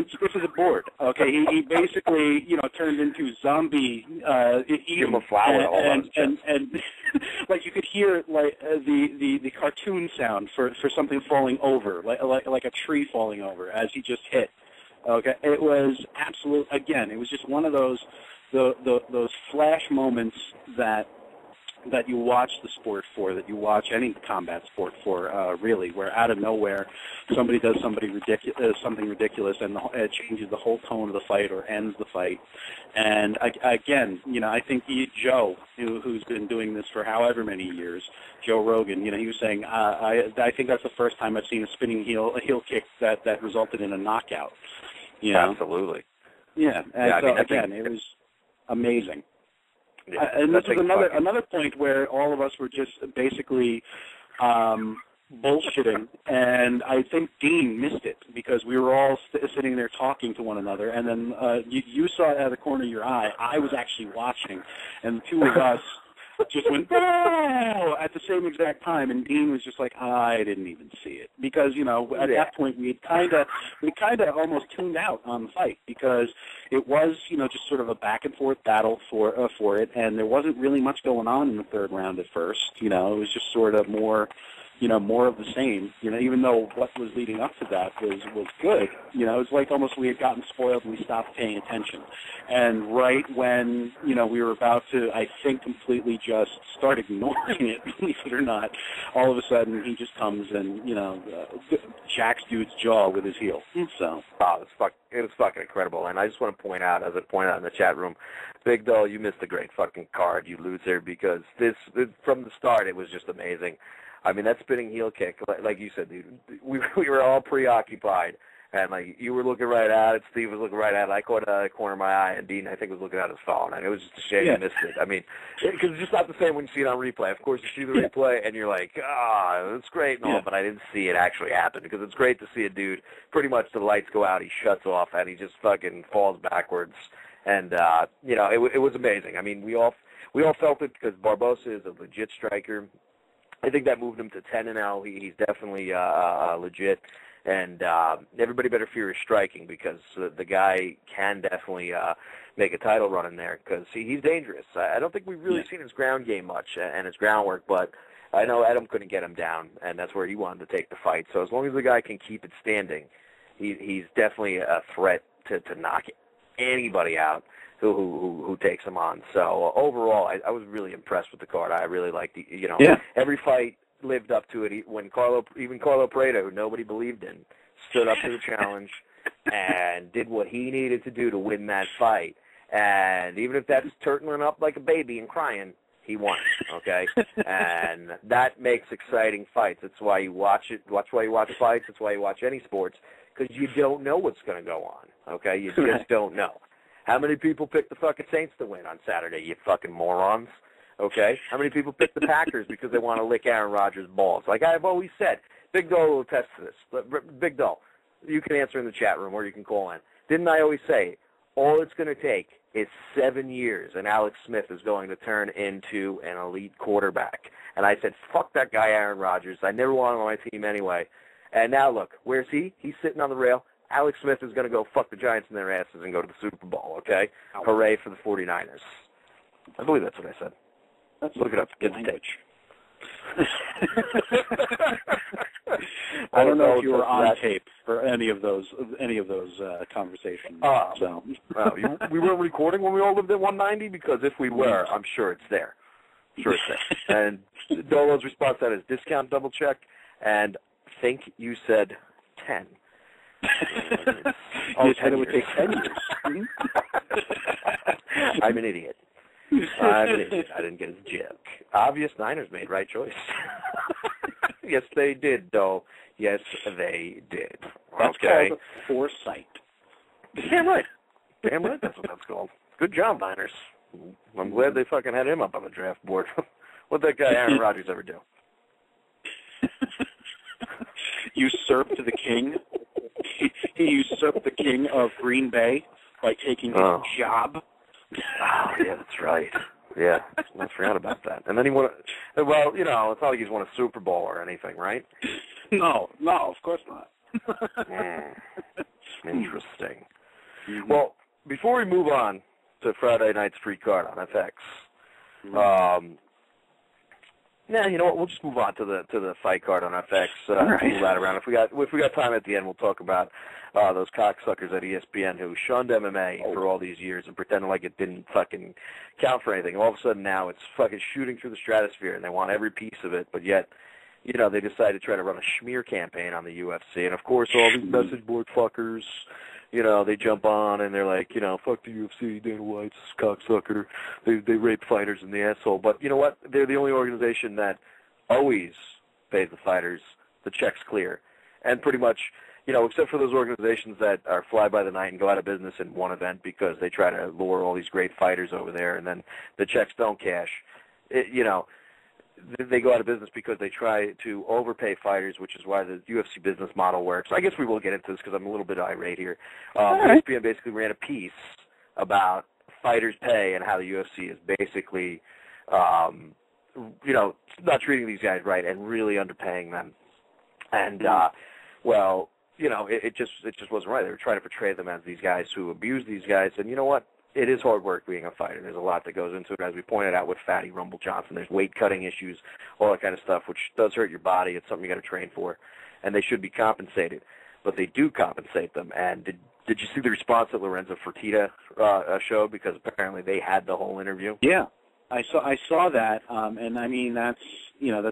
stiff as a board. Okay, he basically, you know, turned into zombie Edom, and like you could hear like the cartoon sound for something falling over, like a tree falling over as he just hit. Okay, it was absolute. Again, it was just one of those flash moments that you watch the sport for, that you watch any combat sport for, really, where out of nowhere somebody does something ridiculous, and it changes the whole tone of the fight or ends the fight. And again, you know, I think Joe, who's been doing this for however many years, Joe Rogan, you know, he was saying, I think that's the first time I've seen a spinning heel kick that resulted in a knockout. You know? Absolutely. Yeah, and yeah, so, again, it was amazing. Yeah, and this was another point where all of us were just basically bullshitting, and I think Dean missed it because we were all sitting there talking to one another, and then you saw it out of the corner of your eye. I was actually watching, and the two of us just went "Wow!" at the same exact time, and Dean was just like, I didn't even see it because, you know, at that point we kind of almost tuned out on the fight because it was, you know, just sort of a back and forth battle for it, and there wasn't really much going on in the third round at first. You know, it was just sort of more of the same, you know, even though what was leading up to that was good. You know, it's like almost we had gotten spoiled and we stopped paying attention. And right when, you know, we were about to, I think, completely just start ignoring it, believe it or not, all of a sudden he just comes and, you know, jacks dude's jaw with his heel. So. Oh, it was fucking incredible. And I just want to point out, as I pointed out in the chat room, Big Doll, you missed a great fucking card, you loser, because this from the start, it was just amazing. I mean, that spinning heel kick, like you said, dude, we were all preoccupied, and like you were looking right at it, Steve was looking right at it, I caught it out of the corner of my eye, and Dean, I think, was looking at his phone, and it was just a shame you missed it. I mean, because it's just not the same when you see it on replay. Of course, you see the replay, and you're like, it's great and all, but I didn't see it actually happen, because it's great to see a dude, pretty much the lights go out, he shuts off, and he just fucking falls backwards, and, you know, it was amazing. I mean, we all felt it because Barbosa is a legit striker. I think that moved him to 10-0. He's definitely legit, and everybody better fear his striking because the guy can definitely make a title run in there because he's dangerous. I don't think we've really seen his ground game much and his groundwork, but I know Adam couldn't get him down, and that's where he wanted to take the fight. So as long as the guy can keep it standing, he's definitely a threat to knock anybody out who takes him on. So overall, I was really impressed with the card. I really liked every fight lived up to it. When Carlo Preda, who nobody believed in, stood up to the challenge. and did what he needed to do to win that fight. And even if that's turtling up like a baby and crying, he won, okay? And that makes exciting fights. That's why you watch it. That's why you watch fights. That's why you watch any sports, because you don't know what's going to go on, okay? You just don't know. How many people picked the fucking Saints to win on Saturday, you fucking morons, okay? How many people picked the Packers because they want to lick Aaron Rodgers' balls? Like I've always said, Big Doll will attest to this. Big Doll, you can answer in the chat room or you can call in. Didn't I always say, all it's going to take is 7 years, and Alex Smith is going to turn into an elite quarterback. And I said, fuck that guy Aaron Rodgers. I never wanted him on my team anyway. And now look, where's he? He's sitting on the rail. Alex Smith is going to go fuck the Giants in their asses and go to the Super Bowl, okay? Hooray for the 49ers. I believe that's what I said. Look it up. Get the tape. I don't know if you were on tape for any of those conversations. We weren't recording when we all lived at 190, because if we were, I'm sure it's there. And Dolo's response to that is discount double check, and think you said 10. You said it would take 10 years. I'm an idiot. I didn't get his joke. Obvious Niners made right choice. Yes, they did, though. Yes, they did. That's called foresight. Damn right. That's what that's called. Good job, Niners. I'm glad they fucking had him up on the draft board. What'd that guy Aaron Rodgers ever do? Usurped the king. He usurped the king of Green Bay by taking his job. Oh, yeah, that's right. Yeah, I forgot about that. And then he won. Well, it's not like he's won a Super Bowl or anything, right? No, of course not. Interesting. Mm-hmm. Well, before we move on to Friday night's free card on FX, you know what? We'll just move on to the fight card on FX. Right. Move that around. If we got time at the end, we'll talk about those cocksuckers at ESPN who shunned MMA for all these years and pretended like it didn't fucking count for anything. All of a sudden now it's fucking shooting through the stratosphere, and they want every piece of it. But yet, they decide to try to run a smear campaign on the UFC. And of course, all these message board fuckers, they jump on and they're like, fuck the UFC, Dana White's cocksucker. They rape fighters in the asshole. But you know what? They're the only organization that always pays the fighters the checks clear. And pretty much, except for those organizations that are fly by the night and go out of business in one event because they try to lure all these great fighters over there and then the checks don't cash, they go out of business because they try to overpay fighters, which is why the UFC business model works. I guess we will get into this because I'm a little bit irate here. ESPN basically ran a piece about fighters' pay and how the UFC is basically, not treating these guys right and really underpaying them. And, it just wasn't right. They were trying to portray them as these guys who abuse these guys. And you know what? It is hard work being a fighter. There's a lot that goes into it. As we pointed out with Fatty Rumble Johnson, there's weight-cutting issues, all that kind of stuff, which does hurt your body. It's something you got to train for, and they should be compensated. But they do compensate them. And did you see the response that Lorenzo Fertitta showed? Because apparently they had the whole interview. Yeah, I saw that, and I mean that's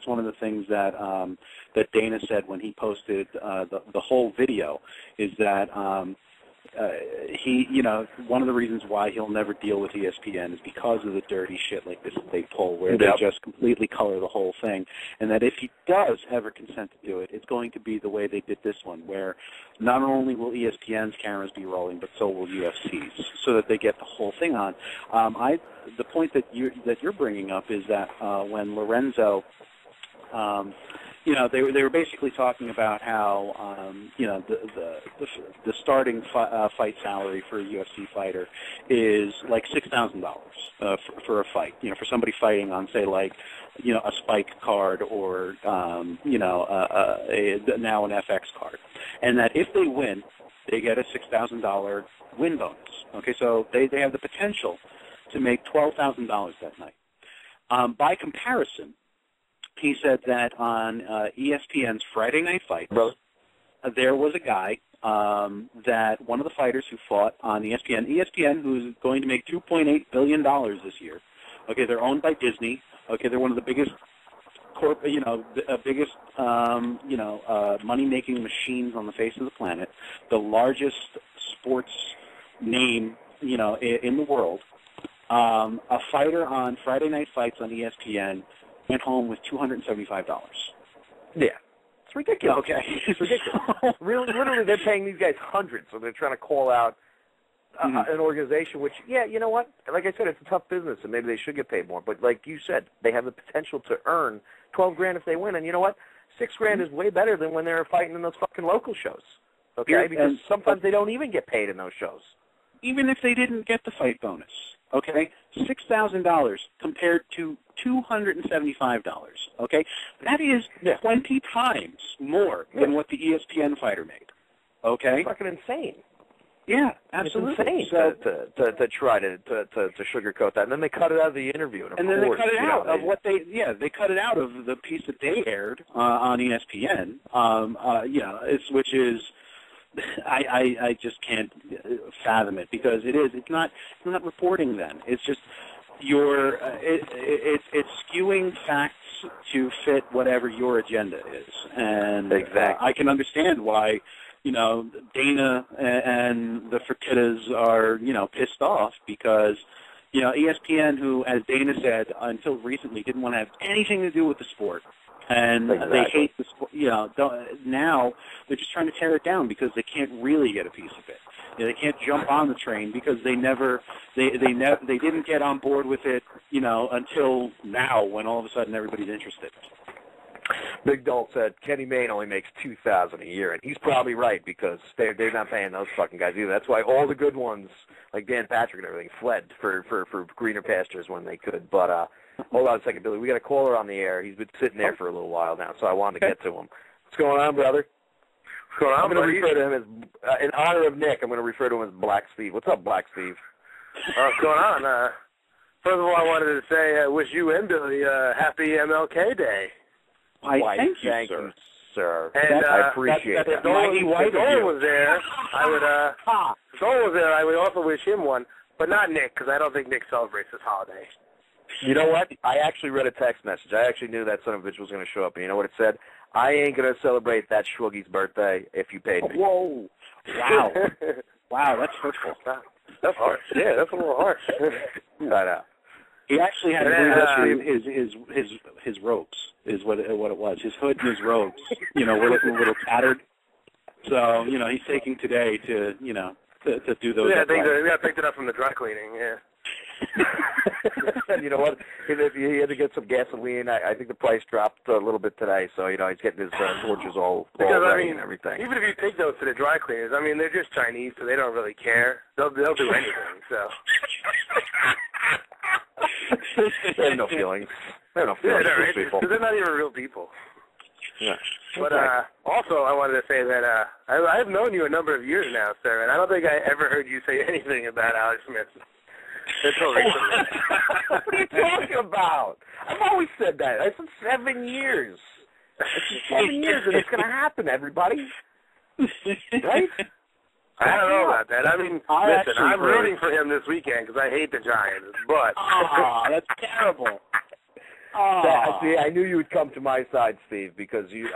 one of the things that that Dana said when he posted the whole video is that. One of the reasons why he'll never deal with ESPN is because of the dirty shit like this that they pull, where they just completely color the whole thing, and that if he does ever consent to do it, it's going to be the way they did this one, where not only will ESPN's cameras be rolling, but so will UFC's, so that they get the whole thing on. The point that you're bringing up is that when Lorenzo. They were basically talking about how the starting fight salary for a UFC fighter is like $6,000 for a fight. For somebody fighting on, say, like a Spike card or now an FX card, and that if they win, they get a $6,000 win bonus. Okay, so they have the potential to make $12,000 that night. By comparison. He said that on ESPN's Friday Night Fights, there was a guy that one of the fighters who fought on ESPN, who's going to make $2.8 billion this year. Okay, they're owned by Disney. Okay, they're one of the biggest biggest money-making machines on the face of the planet, the largest sports name, in the world. A fighter on Friday Night Fights on ESPN went home with $275. Yeah. It's ridiculous. Okay. It's ridiculous. Really, literally, they're paying these guys hundreds, so they're trying to call out an organization which, you know what? Like I said, it's a tough business, and maybe they should get paid more. But like you said, they have the potential to earn $12,000 if they win. And you know what? $6,000 is way better than when they're fighting in those fucking local shows. Okay, because sometimes they don't even get paid in those shows. Even if they didn't get the fight bonus, okay, $6,000 compared to $275. Okay, that is 20 times more than what the ESPN fighter made. Okay, it's fucking insane. Yeah, absolutely. It's insane to try to sugarcoat that, and then they cut it out of the interview. And then they cut it out of what they cut it out of the piece that they aired on ESPN. Which is. I just can't fathom it because it's not reporting then. It's just it's skewing facts to fit whatever your agenda is. And exactly. I can understand why, Dana and the Fertittas are, pissed off because, ESPN, who, as Dana said, until recently didn't want to have anything to do with the sport. And they hate the sport. Now they're just trying to tear it down because they can't really get a piece of it. They can't jump on the train because they didn't get on board with it, until now when all of a sudden everybody's interested. Big Dolt said Kenny Mayne only makes $2,000 a year, and he's probably right because they're not paying those fucking guys either. That's why all the good ones like Dan Patrick and everything fled for greener pastures when they could. But hold on a second, Billy. We got a caller on the air. He's been sitting there for a little while now, so I wanted to get to him. What's going on, brother? What's going on, I'm going to refer to him as, in honor of Nick, I'm going to refer to him as Black Steve. What's up, Black Steve? What's going on? First of all, I wanted to say I wish you and Billy happy MLK Day. Why, thank you, sir. And I appreciate that. If Dolan was there, I would also wish him one, but not Nick, because I don't think Nick celebrates this holiday. You know what? I actually read a text message. I actually knew that son of a bitch was going to show up. And you know what it said? I ain't going to celebrate that Schwoogy's birthday if you paid me. Whoa. Wow. Wow, that's hurtful. That's harsh. Yeah, that's a little harsh. I know. He actually had to bring his robes, is what it was. His hood and his robes, were looking a little tattered. So, he's taking today to do those. Yeah, I picked it up from the dry cleaning, yeah. And you know what? He had to get some gasoline. I think the price dropped a little bit today, so he's getting his torches all ready and everything. Even if you take those to the dry cleaners, they're just Chinese, so they don't really care. They'll do anything. So they have no feelings. They have no feelings. Yeah, people. They're not even real people. Yeah. But also, I wanted to say that I've known you a number of years now, sir, and I don't think I ever heard you say anything about Alex Smith. What are you talking about? I've always said that. I said 7 years. It's 7 years and it's going to happen, everybody. Right? I don't know about that. Listen, I'm rooting for him this weekend because I hate the Giants, but... Oh, that's terrible. See, I knew you would come to my side, Steve, because you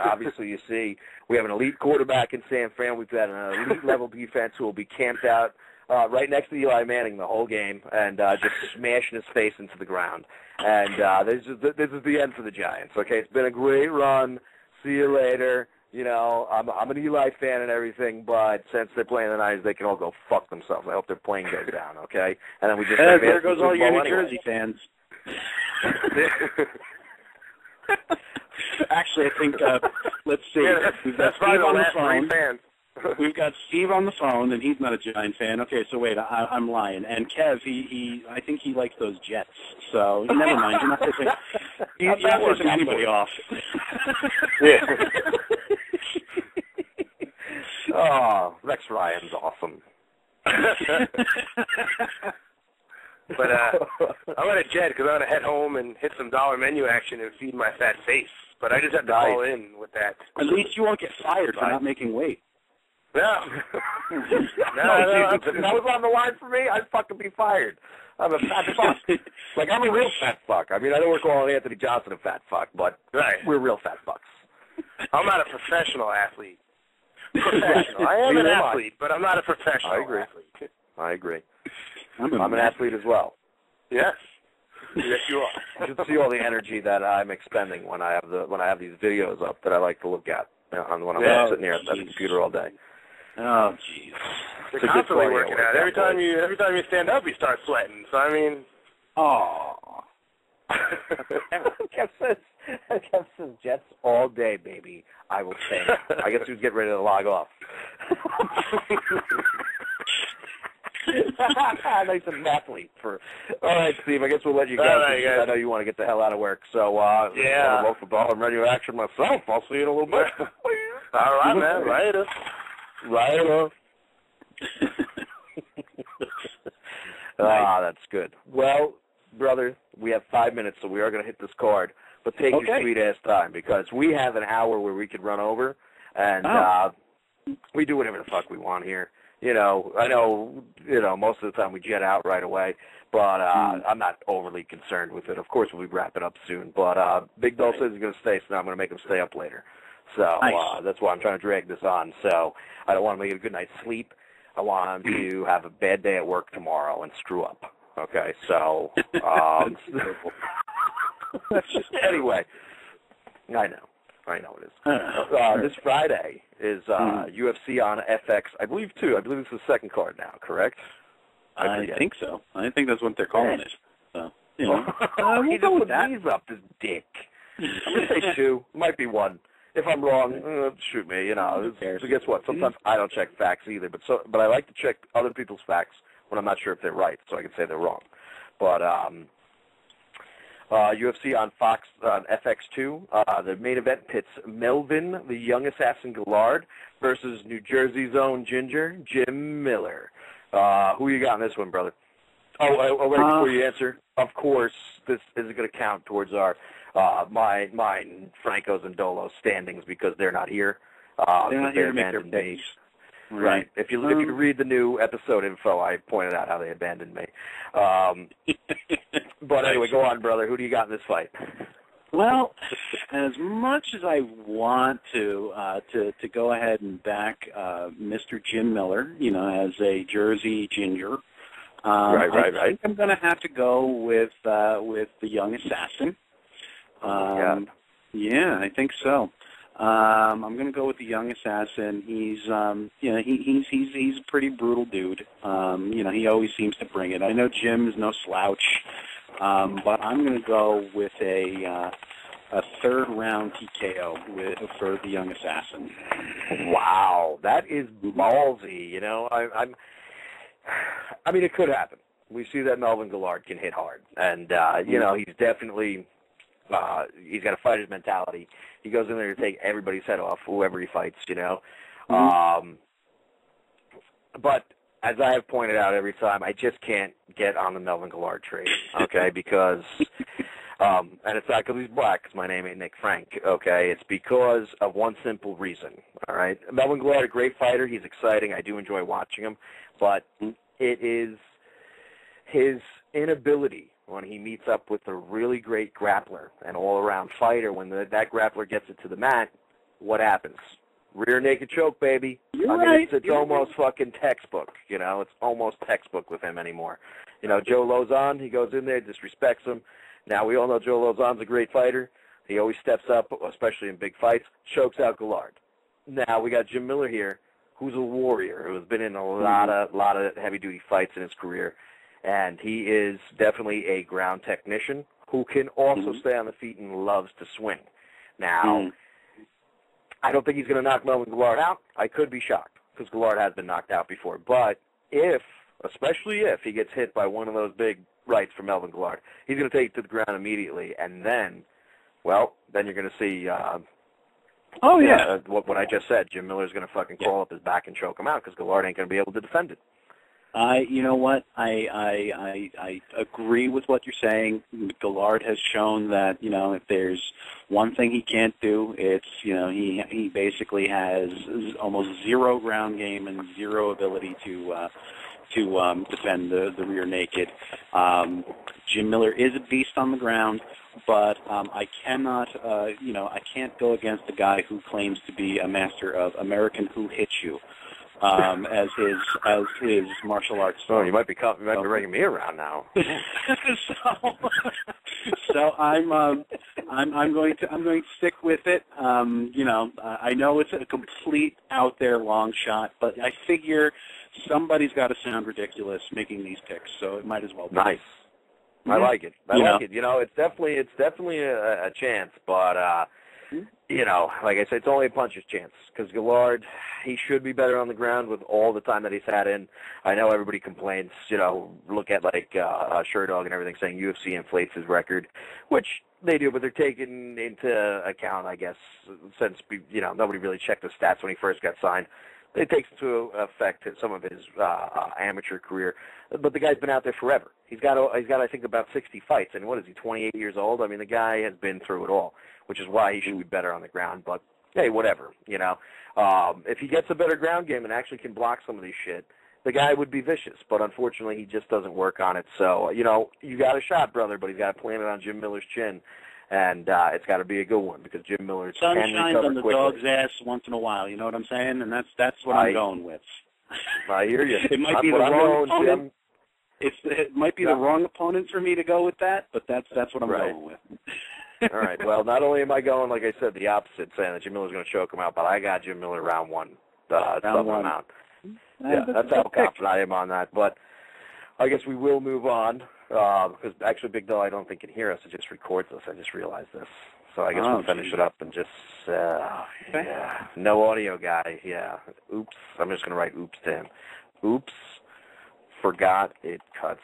see, we have an elite quarterback in San Fran. We've got an elite-level defense who will be camped out right next to Eli Manning the whole game and just smashing his face into the ground. And this is the end for the Giants, okay? It's been a great run. See you later. I'm an Eli fan and everything, but since they're playing the Niners, they can all go fuck themselves. I hope their plane goes down, okay? And then we just there goes all your New Jersey fans. Actually, I think, let's see. Yeah, that's probably the last three fans. We've got Steve on the phone, and he's not a Giant fan. Okay, so wait, I'm lying. And Kev, I think he likes those Jets. So never mind. You're not pissing anybody off. Yeah. Oh, Rex Ryan's awesome. But I'm on a jet because I'm going to head home and hit some dollar menu action and feed my fat face. But I just have to call in with that. At least you won't get fired for not making weight. No. If that was on the line for me, I'd fucking be fired. I'm a fat fuck. Like, I'm a real fat fuck. I mean, I don't want to call Anthony Johnson a fat fuck, but we're real fat fucks. I'm not a professional athlete. Professional. I am an athlete, but I'm not a professional athlete. I agree. I'm an athlete as well. Yes. Yes, you are. You should see all the energy that I'm expending when I have these videos up that I like to look at when I'm sitting here at the computer all day. Oh, jeez. You're constantly working out. Every time you stand up, you start sweating. So I mean, Kev says Jets all day, baby. I will stay. I guess he was getting ready to log off. Nice and athlete. All right, Steve. I guess we'll let you go. I know you want to get the hell out of work. So I'm going to vote for ball and radio action myself. I'll see you in a little bit. All right, man. Right up. That's good. Well, brother, we have 5 minutes, so we are going to hit this card. But take your sweet-ass time, because we have an hour where we could run over, and we do whatever the fuck we want here. I know, most of the time we jet out right away, but I'm not overly concerned with it. Of course, we'll be wrapping up soon, but Big Doll says he's going to stay, so now I'm going to make him stay up later. So that's why I'm trying to drag this on. So I don't want to make it a good night's sleep. I want him to have a bad day at work tomorrow and screw up. Okay, so anyway, I know it is. This Friday is UFC on FX. I believe it's the second card now, correct? I think so. I think that's what they're calling it. So, he just put these up, this dick. I'm going to say 2. Might be 1. If I'm wrong, shoot me. So guess what? Sometimes I don't check facts either, but I like to check other people's facts when I'm not sure if they're right, so I can say they're wrong. But UFC on Fox on FX2. The main event pits Melvin, the young assassin Gillard, versus New Jersey's own Ginger, Jim Miller. Who you got in this one, brother? Wait, before you answer, of course, this isn't going to count towards our mine, Franco's and Dolo's standings because they're not here. They're not here to make their picks. Right. If you read the new episode info, I pointed out how they abandoned me. But anyway, go on, brother. Who do you got in this fight? Well, as much as I want to go ahead and back Mr. Jim Miller, as a Jersey Ginger, I think I'm going to have to go with the young assassin. Yeah, I think so. I'm going to go with the young assassin. He's he's a pretty brutal dude. He always seems to bring it. I know Jim's no slouch, but I'm going to go with a third round TKO for the young assassin. Wow, that is ballsy. I mean, it could happen. We see that Melvin Gillard can hit hard, and he's definitely. He's got a fighter's mentality. He goes in there to take everybody's head off, whoever he fights, But as I have pointed out every time, I just can't get on the Melvin Gillard train, okay? Because, and it's not because he's black, because my name ain't Nick Frank, okay? It's because of one simple reason, all right? Melvin Gillard, a great fighter. He's exciting. I do enjoy watching him. But it is his inability when he meets up with a really great grappler, an all-around fighter, when that grappler gets it to the mat, what happens? Rear naked choke, baby. It's almost fucking textbook, It's almost textbook with him anymore. Joe Lozon, he goes in there, disrespects him. Now, we all know Joe Lozon's a great fighter. He always steps up, especially in big fights, chokes out Gillard. Now, we got Jim Miller here, who's a warrior, who has been in a lot of heavy-duty fights in his career. And he is definitely a ground technician who can also stay on the feet and loves to swing. Now, I don't think he's going to knock Melvin Gillard out. I could be shocked because Gillard has been knocked out before. But especially if he gets hit by one of those big rights from Melvin Gillard, he's going to take it to the ground immediately. And then you're going to see what I just said. Jim Miller's going to fucking crawl up his back and choke him out because Gillard ain't going to be able to defend it. You know what? I agree with what you're saying. Gillard has shown that, if there's one thing he can't do, it's, he basically has almost zero ground game and zero ability to to defend the rear naked. Jim Miller is a beast on the ground, but I cannot, I can't go against a guy who claims to be a master of American Who Hit You as his martial arts. Oh, you might be bringing me around now. So I'm going to stick with it. I know it's a complete out there long shot, but I figure somebody's got to sound ridiculous making these picks, so it might as well be. Nice. I like it. I like it. It's definitely a chance, but like I said, it's only a puncher's chance because Gillard, he should be better on the ground with all the time that he's had in. I know everybody complains, look at like Sherdog and everything saying UFC inflates his record, which they do, but they're taking into account, I guess, since nobody really checked the stats when he first got signed. It takes into effect some of his amateur career, but the guy's been out there forever. He's got I think about 60 fights, and what is he, 28 years old? I mean, the guy has been through it all, which is why he should be better on the ground. But hey, whatever, if he gets a better ground game and actually can block some of these shit, the guy would be vicious. But unfortunately, he just doesn't work on it. So you got a shot, brother, but he's got to plant it on Jim Miller's chin. And it's got to be a good one because Jim Miller can recover quickly. Sun shines on the dog's ass once in a while. You know what I'm saying? And that's what I'm going with. I hear you. It might be the wrong opponent. It might be the wrong opponent for me to go with that, but that's what I'm going with. All right. Well, not only am I going, like I said, the opposite, saying that Jim Miller's going to choke him out, but I got Jim Miller round one. Round one. Out. Yeah, that's how confident I am on that. But I guess we will move on. Because actually Big Dog I don't think can hear us. It just records us. I just realized this. So I guess we'll finish it up and just, no audio guy. Yeah. Oops. I'm just going to write oops to him. Oops. Forgot it cuts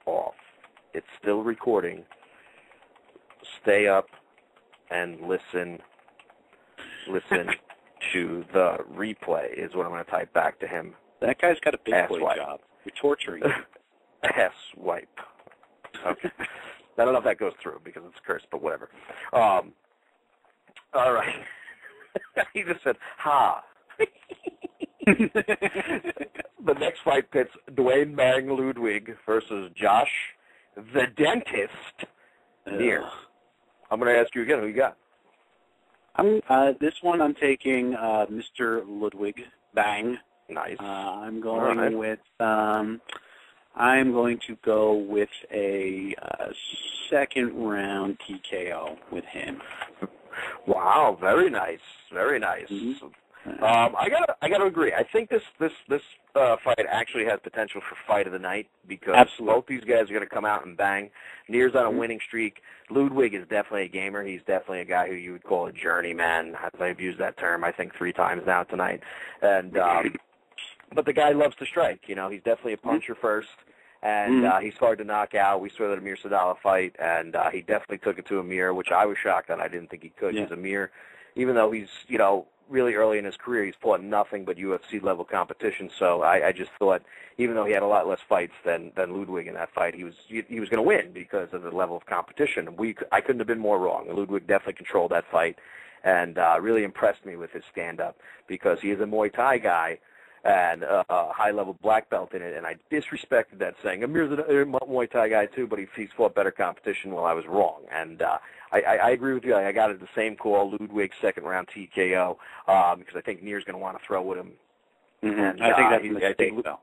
off. It's still recording. Stay up and listen to the replay is what I'm going to type back to him. That guy's got a big boy job. You're torturing him. Ass wipe. Okay. I don't know if that goes through because it's cursed, but whatever. All right. He just said, ha. The next fight pits Dwayne Bang Ludwig versus Josh the Dentist Neer. I'm going to ask you again. Who you got? This one I'm taking Mr. Ludwig Bang. Nice. I'm going with... I'm going to go with a second round TKO with him. Wow, very nice, very nice. Mm-hmm. I gotta agree. I think this fight actually has potential for fight of the night because both these guys are going to come out and bang. Neer's on a winning streak. Ludwig is definitely a gamer. He's definitely a guy who you would call a journeyman. I've used that term I think 3 times now tonight, and. But the guy loves to strike. He's definitely a puncher first, and he's hard to knock out. We saw that Amir Sadala fight, and he definitely took it to Amir, which I was shocked that I didn't think he could. Because Amir, even though he's really early in his career, he's fought nothing but UFC level competition. So I just thought, even though he had a lot less fights than Ludwig in that fight, he was going to win because of the level of competition. I couldn't have been more wrong. Ludwig definitely controlled that fight, and really impressed me with his stand up because he is a Muay Thai guy. And a high-level black belt in it, and I disrespected that saying. Amir's a Muay Thai guy, too, but he's fought better competition while I was wrong. And I agree with you. I got it the same call, Ludwig, second-round TKO, because I think Neer's going to want to throw with him. Mm-hmm. And, I think that's a mistake, though.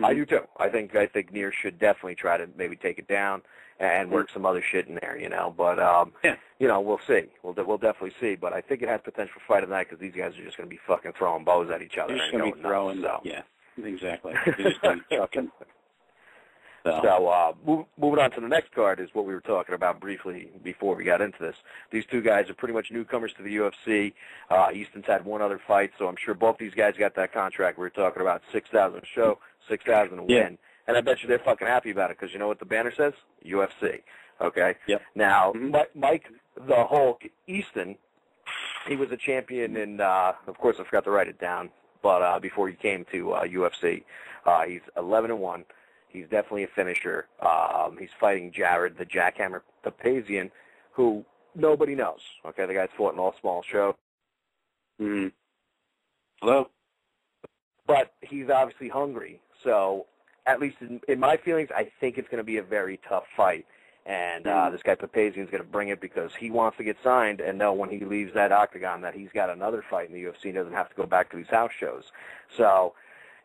I do, too. I think Neer should definitely try to maybe take it down and work some other shit in there, But, we'll see. We'll definitely see. But I think it has potential for fight of the night because these guys are just going to be fucking throwing bows at each other. They're just going to be throwing, yeah, exactly. They're just going to be chucking. So moving on to the next card is what we were talking about briefly before we got into this. These two guys are pretty much newcomers to the UFC. Easton's had one other fight, so I'm sure both these guys got that contract we were talking about, $6,000 a show, $6,000 a win. And I bet you they're fucking happy about it because you know what the banner says? UFC. Okay? Yep. Now, Mike the Hulk Easton, he was a champion in, of course I forgot to write it down, but before he came to UFC, he's 11-1. He's definitely a finisher. He's fighting Jared, the Jackhammer Papazian, who nobody knows. Okay, the guy's fought in all small shows. Mm-hmm. Hello? But he's obviously hungry. So, at least in my feelings, I think it's going to be a very tough fight. And this guy Papazian is going to bring it because he wants to get signed and know when he leaves that octagon that he's got another fight in the UFC and doesn't have to go back to these house shows. So,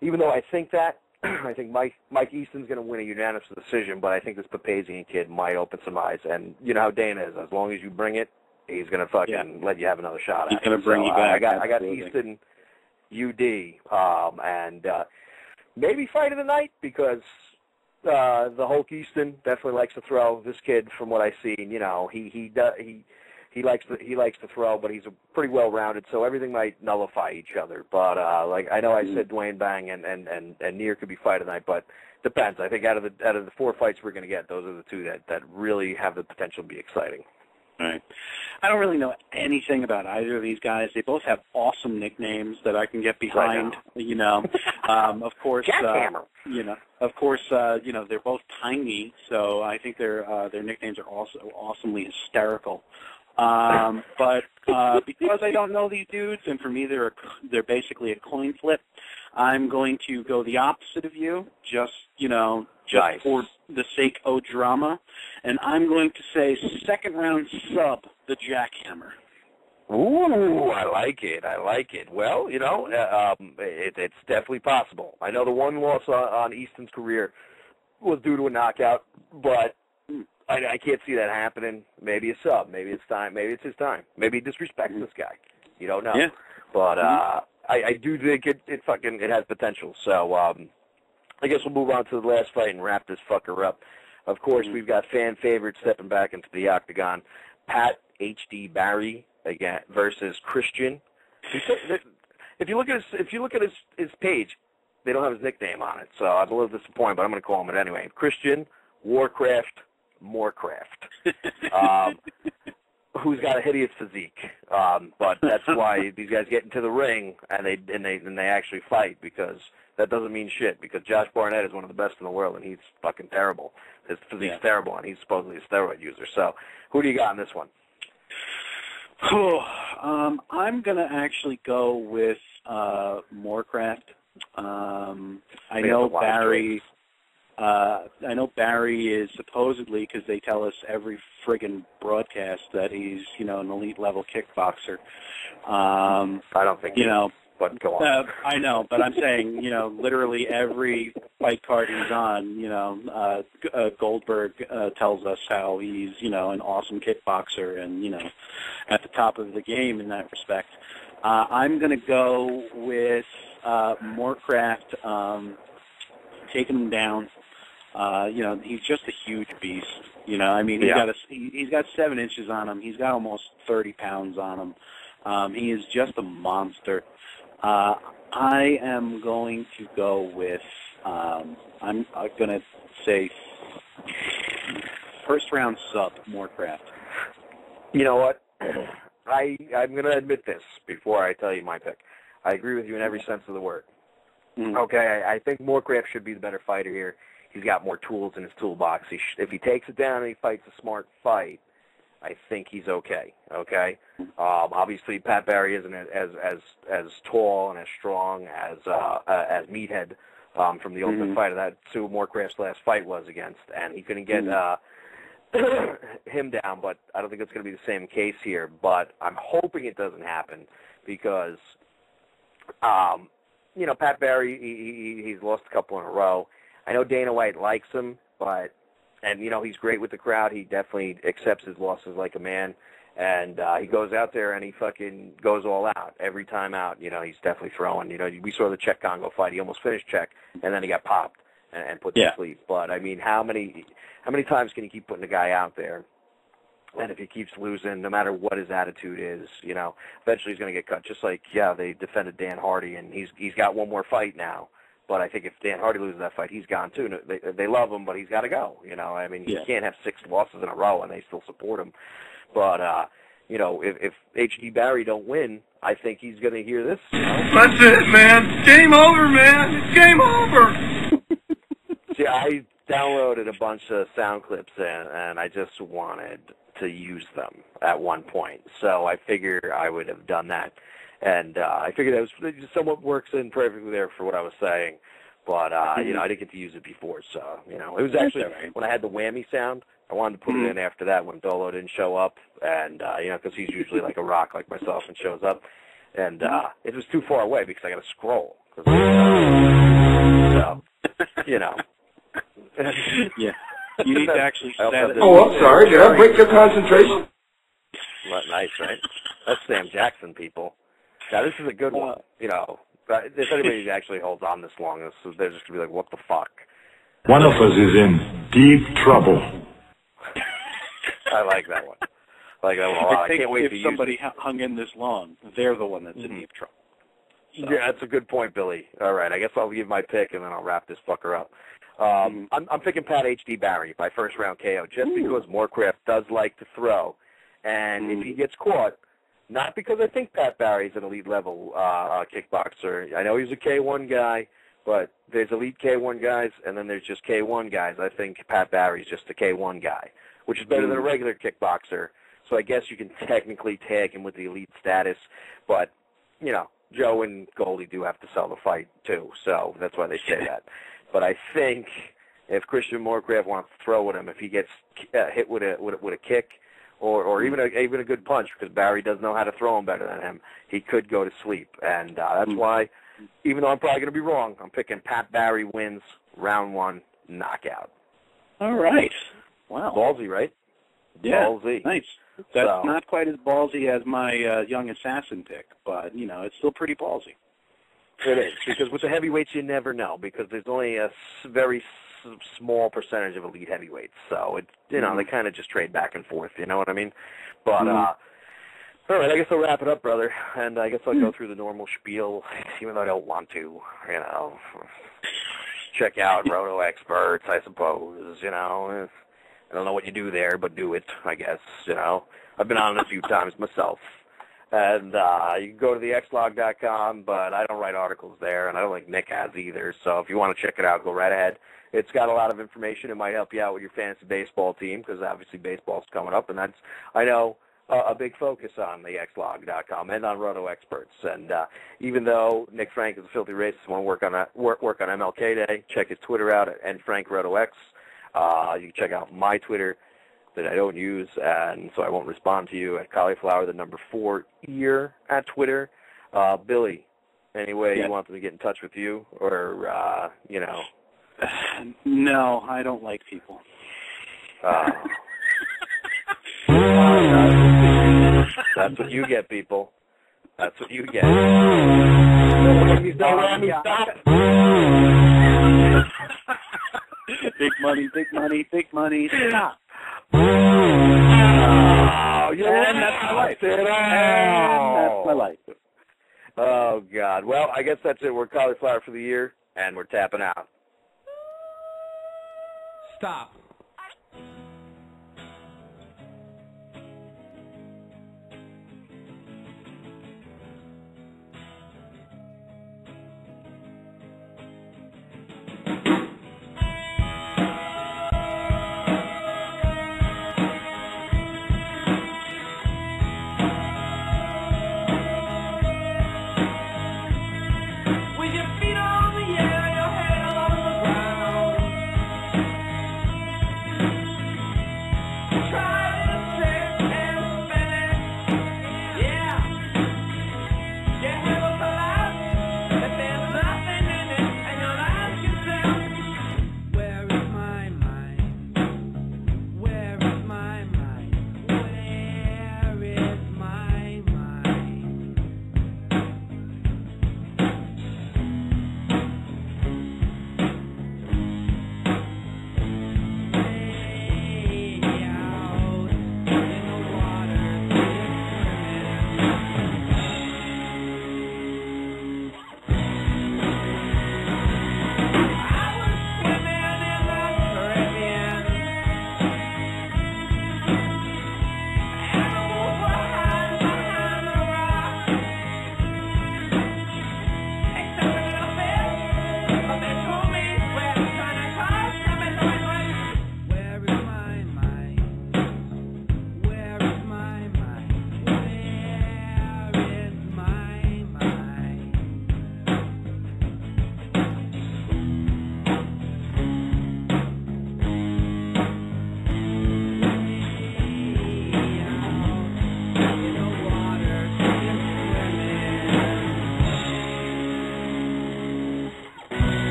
even though I think that, I think Mike Easton's going to win a unanimous decision, but I think this Papazian kid might open some eyes. And you know how Dana is. As long as you bring it, he's going to fucking let you have another shot at it. He's going to bring you back. I got Easton UD, and maybe fight of the night because the Hulk Easton definitely likes to throw. This kid, from what I've seen, you know, he likes to throw, but he's a pretty well-rounded, so everything might nullify each other. But like I know I said Dwayne Bang and Neer could be fight tonight, but depends. I think out of the 4 fights we're going to get, those are the 2 that really have the potential to be exciting. Right. I don't really know anything about either of these guys. They both have awesome nicknames that I can get behind. You know, of course, you know, of course, you know, they're both tiny, so I think their nicknames are also awesomely hysterical. But because I don't know these dudes, and for me they're basically a coin flip, I'm going to go the opposite of you, just Nice. for the sake of drama, and I'm going to say second round sub the jackhammer. Ooh, I like it. Well, you know, it's definitely possible. I know the one loss on Easton's career was due to a knockout, but I can't see that happening. Maybe a sub. Maybe it's time. Maybe it's his time. Maybe he disrespects this guy. You don't know. Yeah. But I do think it has potential. So I guess we'll move on to the last fight and wrap this fucker up. Of course, we've got fan favorite stepping back into the octagon, Pat H.D. Barry again versus Christian. If you look at his page, they don't have his nickname on it, so I'm a little disappointed, but I'm going to call him it anyway. Christian Warcraft Morecraft, who's got a hideous physique, but that's why these guys get into the ring and they actually fight, because that doesn't mean shit, because Josh Barnett is one of the best in the world and he's fucking terrible. His physique's terrible and he's supposedly a steroid user. So who do you got in this one? I'm going to actually go with Morecraft. I know Barry is supposedly, because they tell us every friggin' broadcast that he's, an elite level kickboxer. I don't think but go on. I know, but I'm saying, literally every fight card he's on, Goldberg tells us how he's, an awesome kickboxer and, at the top of the game in that respect. I'm going to go with Morecraft, taking him down. He's just a huge beast. He's got 7 inches on him. He's got almost 30 pounds on him. He is just a monster. I am going to go with, I'm going to say first round sub, Morecraft. You know what? I'm going to admit this before I tell you my pick. I agree with you in every sense of the word. Okay, I think Morecraft should be the better fighter here. He's got more tools in his toolbox. If he takes it down and he fights a smart fight, I think he's okay. Okay, obviously Pat Barry isn't as tall and as strong as Meathead from the Ultimate Fighter. That's who Morecraft's last fight was against, and he couldn't get him down. But I don't think it's going to be the same case here. But I'm hoping it doesn't happen because, Pat Barry he's lost a couple in a row. I know Dana White likes him, and he's great with the crowd. He definitely accepts his losses like a man, and he goes out there and he fucking goes all out every time out. He's definitely throwing. We saw the Czech Congo fight. He almost finished Czech, and then he got popped and put to sleep. But I mean, how many times can you keep putting a guy out there? And if he keeps losing, no matter what his attitude is, eventually he's going to get cut. Just like they defended Dan Hardy, and he's got one more fight now. But I think if Dan Hardy loses that fight, he's gone too. They love him, but he's got to go. He can't have 6 losses in a row and they still support him. But if H.D. Barry don't win, I think he's going to hear this. That's it, man. Game over, man. It's game over. See, I downloaded a bunch of sound clips and I just wanted to use them at one point. So I figured I would have done that. And I figured that was somewhat works in perfectly there for what I was saying. But, you know, I didn't get to use it before, so, you know. It was actually, when I had the whammy sound, I wanted to put it in after that when Dolo didn't show up, and, you know, because he's usually like a rock like myself and shows up. And it was too far away because I got to scroll. So, you know. Yeah. You need to actually set it. Oh, I'm sorry. Did I break your concentration? Nice, right? That's Sam Jackson, people. Now, this is a good one. You know, if anybody actually holds on this long, they're just going to be like, what the fuck? One of us is in deep trouble. I like that one. I like that one a lot. I can't wait if to use somebody hung in this long, they're the one that's in deep trouble. So. Yeah, that's a good point, Billy. All right, I guess I'll give my pick, and then I'll wrap this fucker up. I'm picking Pat H.D. Barry by first-round KO, just because Moorcraft does like to throw. And if he gets caught, not because I think Pat Barry's an elite-level kickboxer. I know he's a K1 guy, but there's elite K1 guys, and then there's just K1 guys. I think Pat Barry's just a K1 guy, which is better than a regular kickboxer. So I guess you can technically tag him with the elite status, but, you know, Joe and Goldie do have to sell the fight, too, so that's why they say that. But I think if Christian Moorcraft wants to throw at him, if he gets hit with a kick or even a good punch, because Barry does know how to throw him better than him, he could go to sleep. And that's why, even though I'm probably going to be wrong, I'm picking Pat Barry wins round 1 knockout. All right. Wow. Ballsy, right? Yeah. Ballsy. Nice. That's not quite as ballsy as my young assassin pick, but, you know, it's still pretty ballsy. It is, because with the heavyweights you never know, because there's only a very small percentage of elite heavyweights, so it, you know, they kind of just trade back and forth, you know what I mean? But, all right, I guess I'll wrap it up, brother, and I guess I'll go through the normal spiel, even though I don't want to, you know. Check out Roto Experts, I suppose, you know. I don't know what you do there, but do it, I guess, you know. I've been on it a few times myself. And you can go to thexlog.com, but I don't write articles there, and I don't think Nick has either. So if you want to check it out, go right ahead. It's got a lot of information. It might help you out with your fantasy baseball team, because obviously baseball's coming up, and that's, I know, a big focus on thexlog.com and on Roto Experts. And even though Nick Frank is a filthy racist, want to work on MLK Day, check his Twitter out at NFrankRotoX. You can check out my Twitter that I don't use, and so I won't respond to you, at Cauliflower, the number 4 ear at Twitter. Billy, any way you want them to get in touch with you, or, you know? No, I don't like people. That's what you get, people. That's what you get. Big money, big money, big money. Stop. Oh, yeah, that's my life. That's my life. Oh, God. Well, I guess that's it. We're Cauliflower for the year, and we're tapping out. Stop.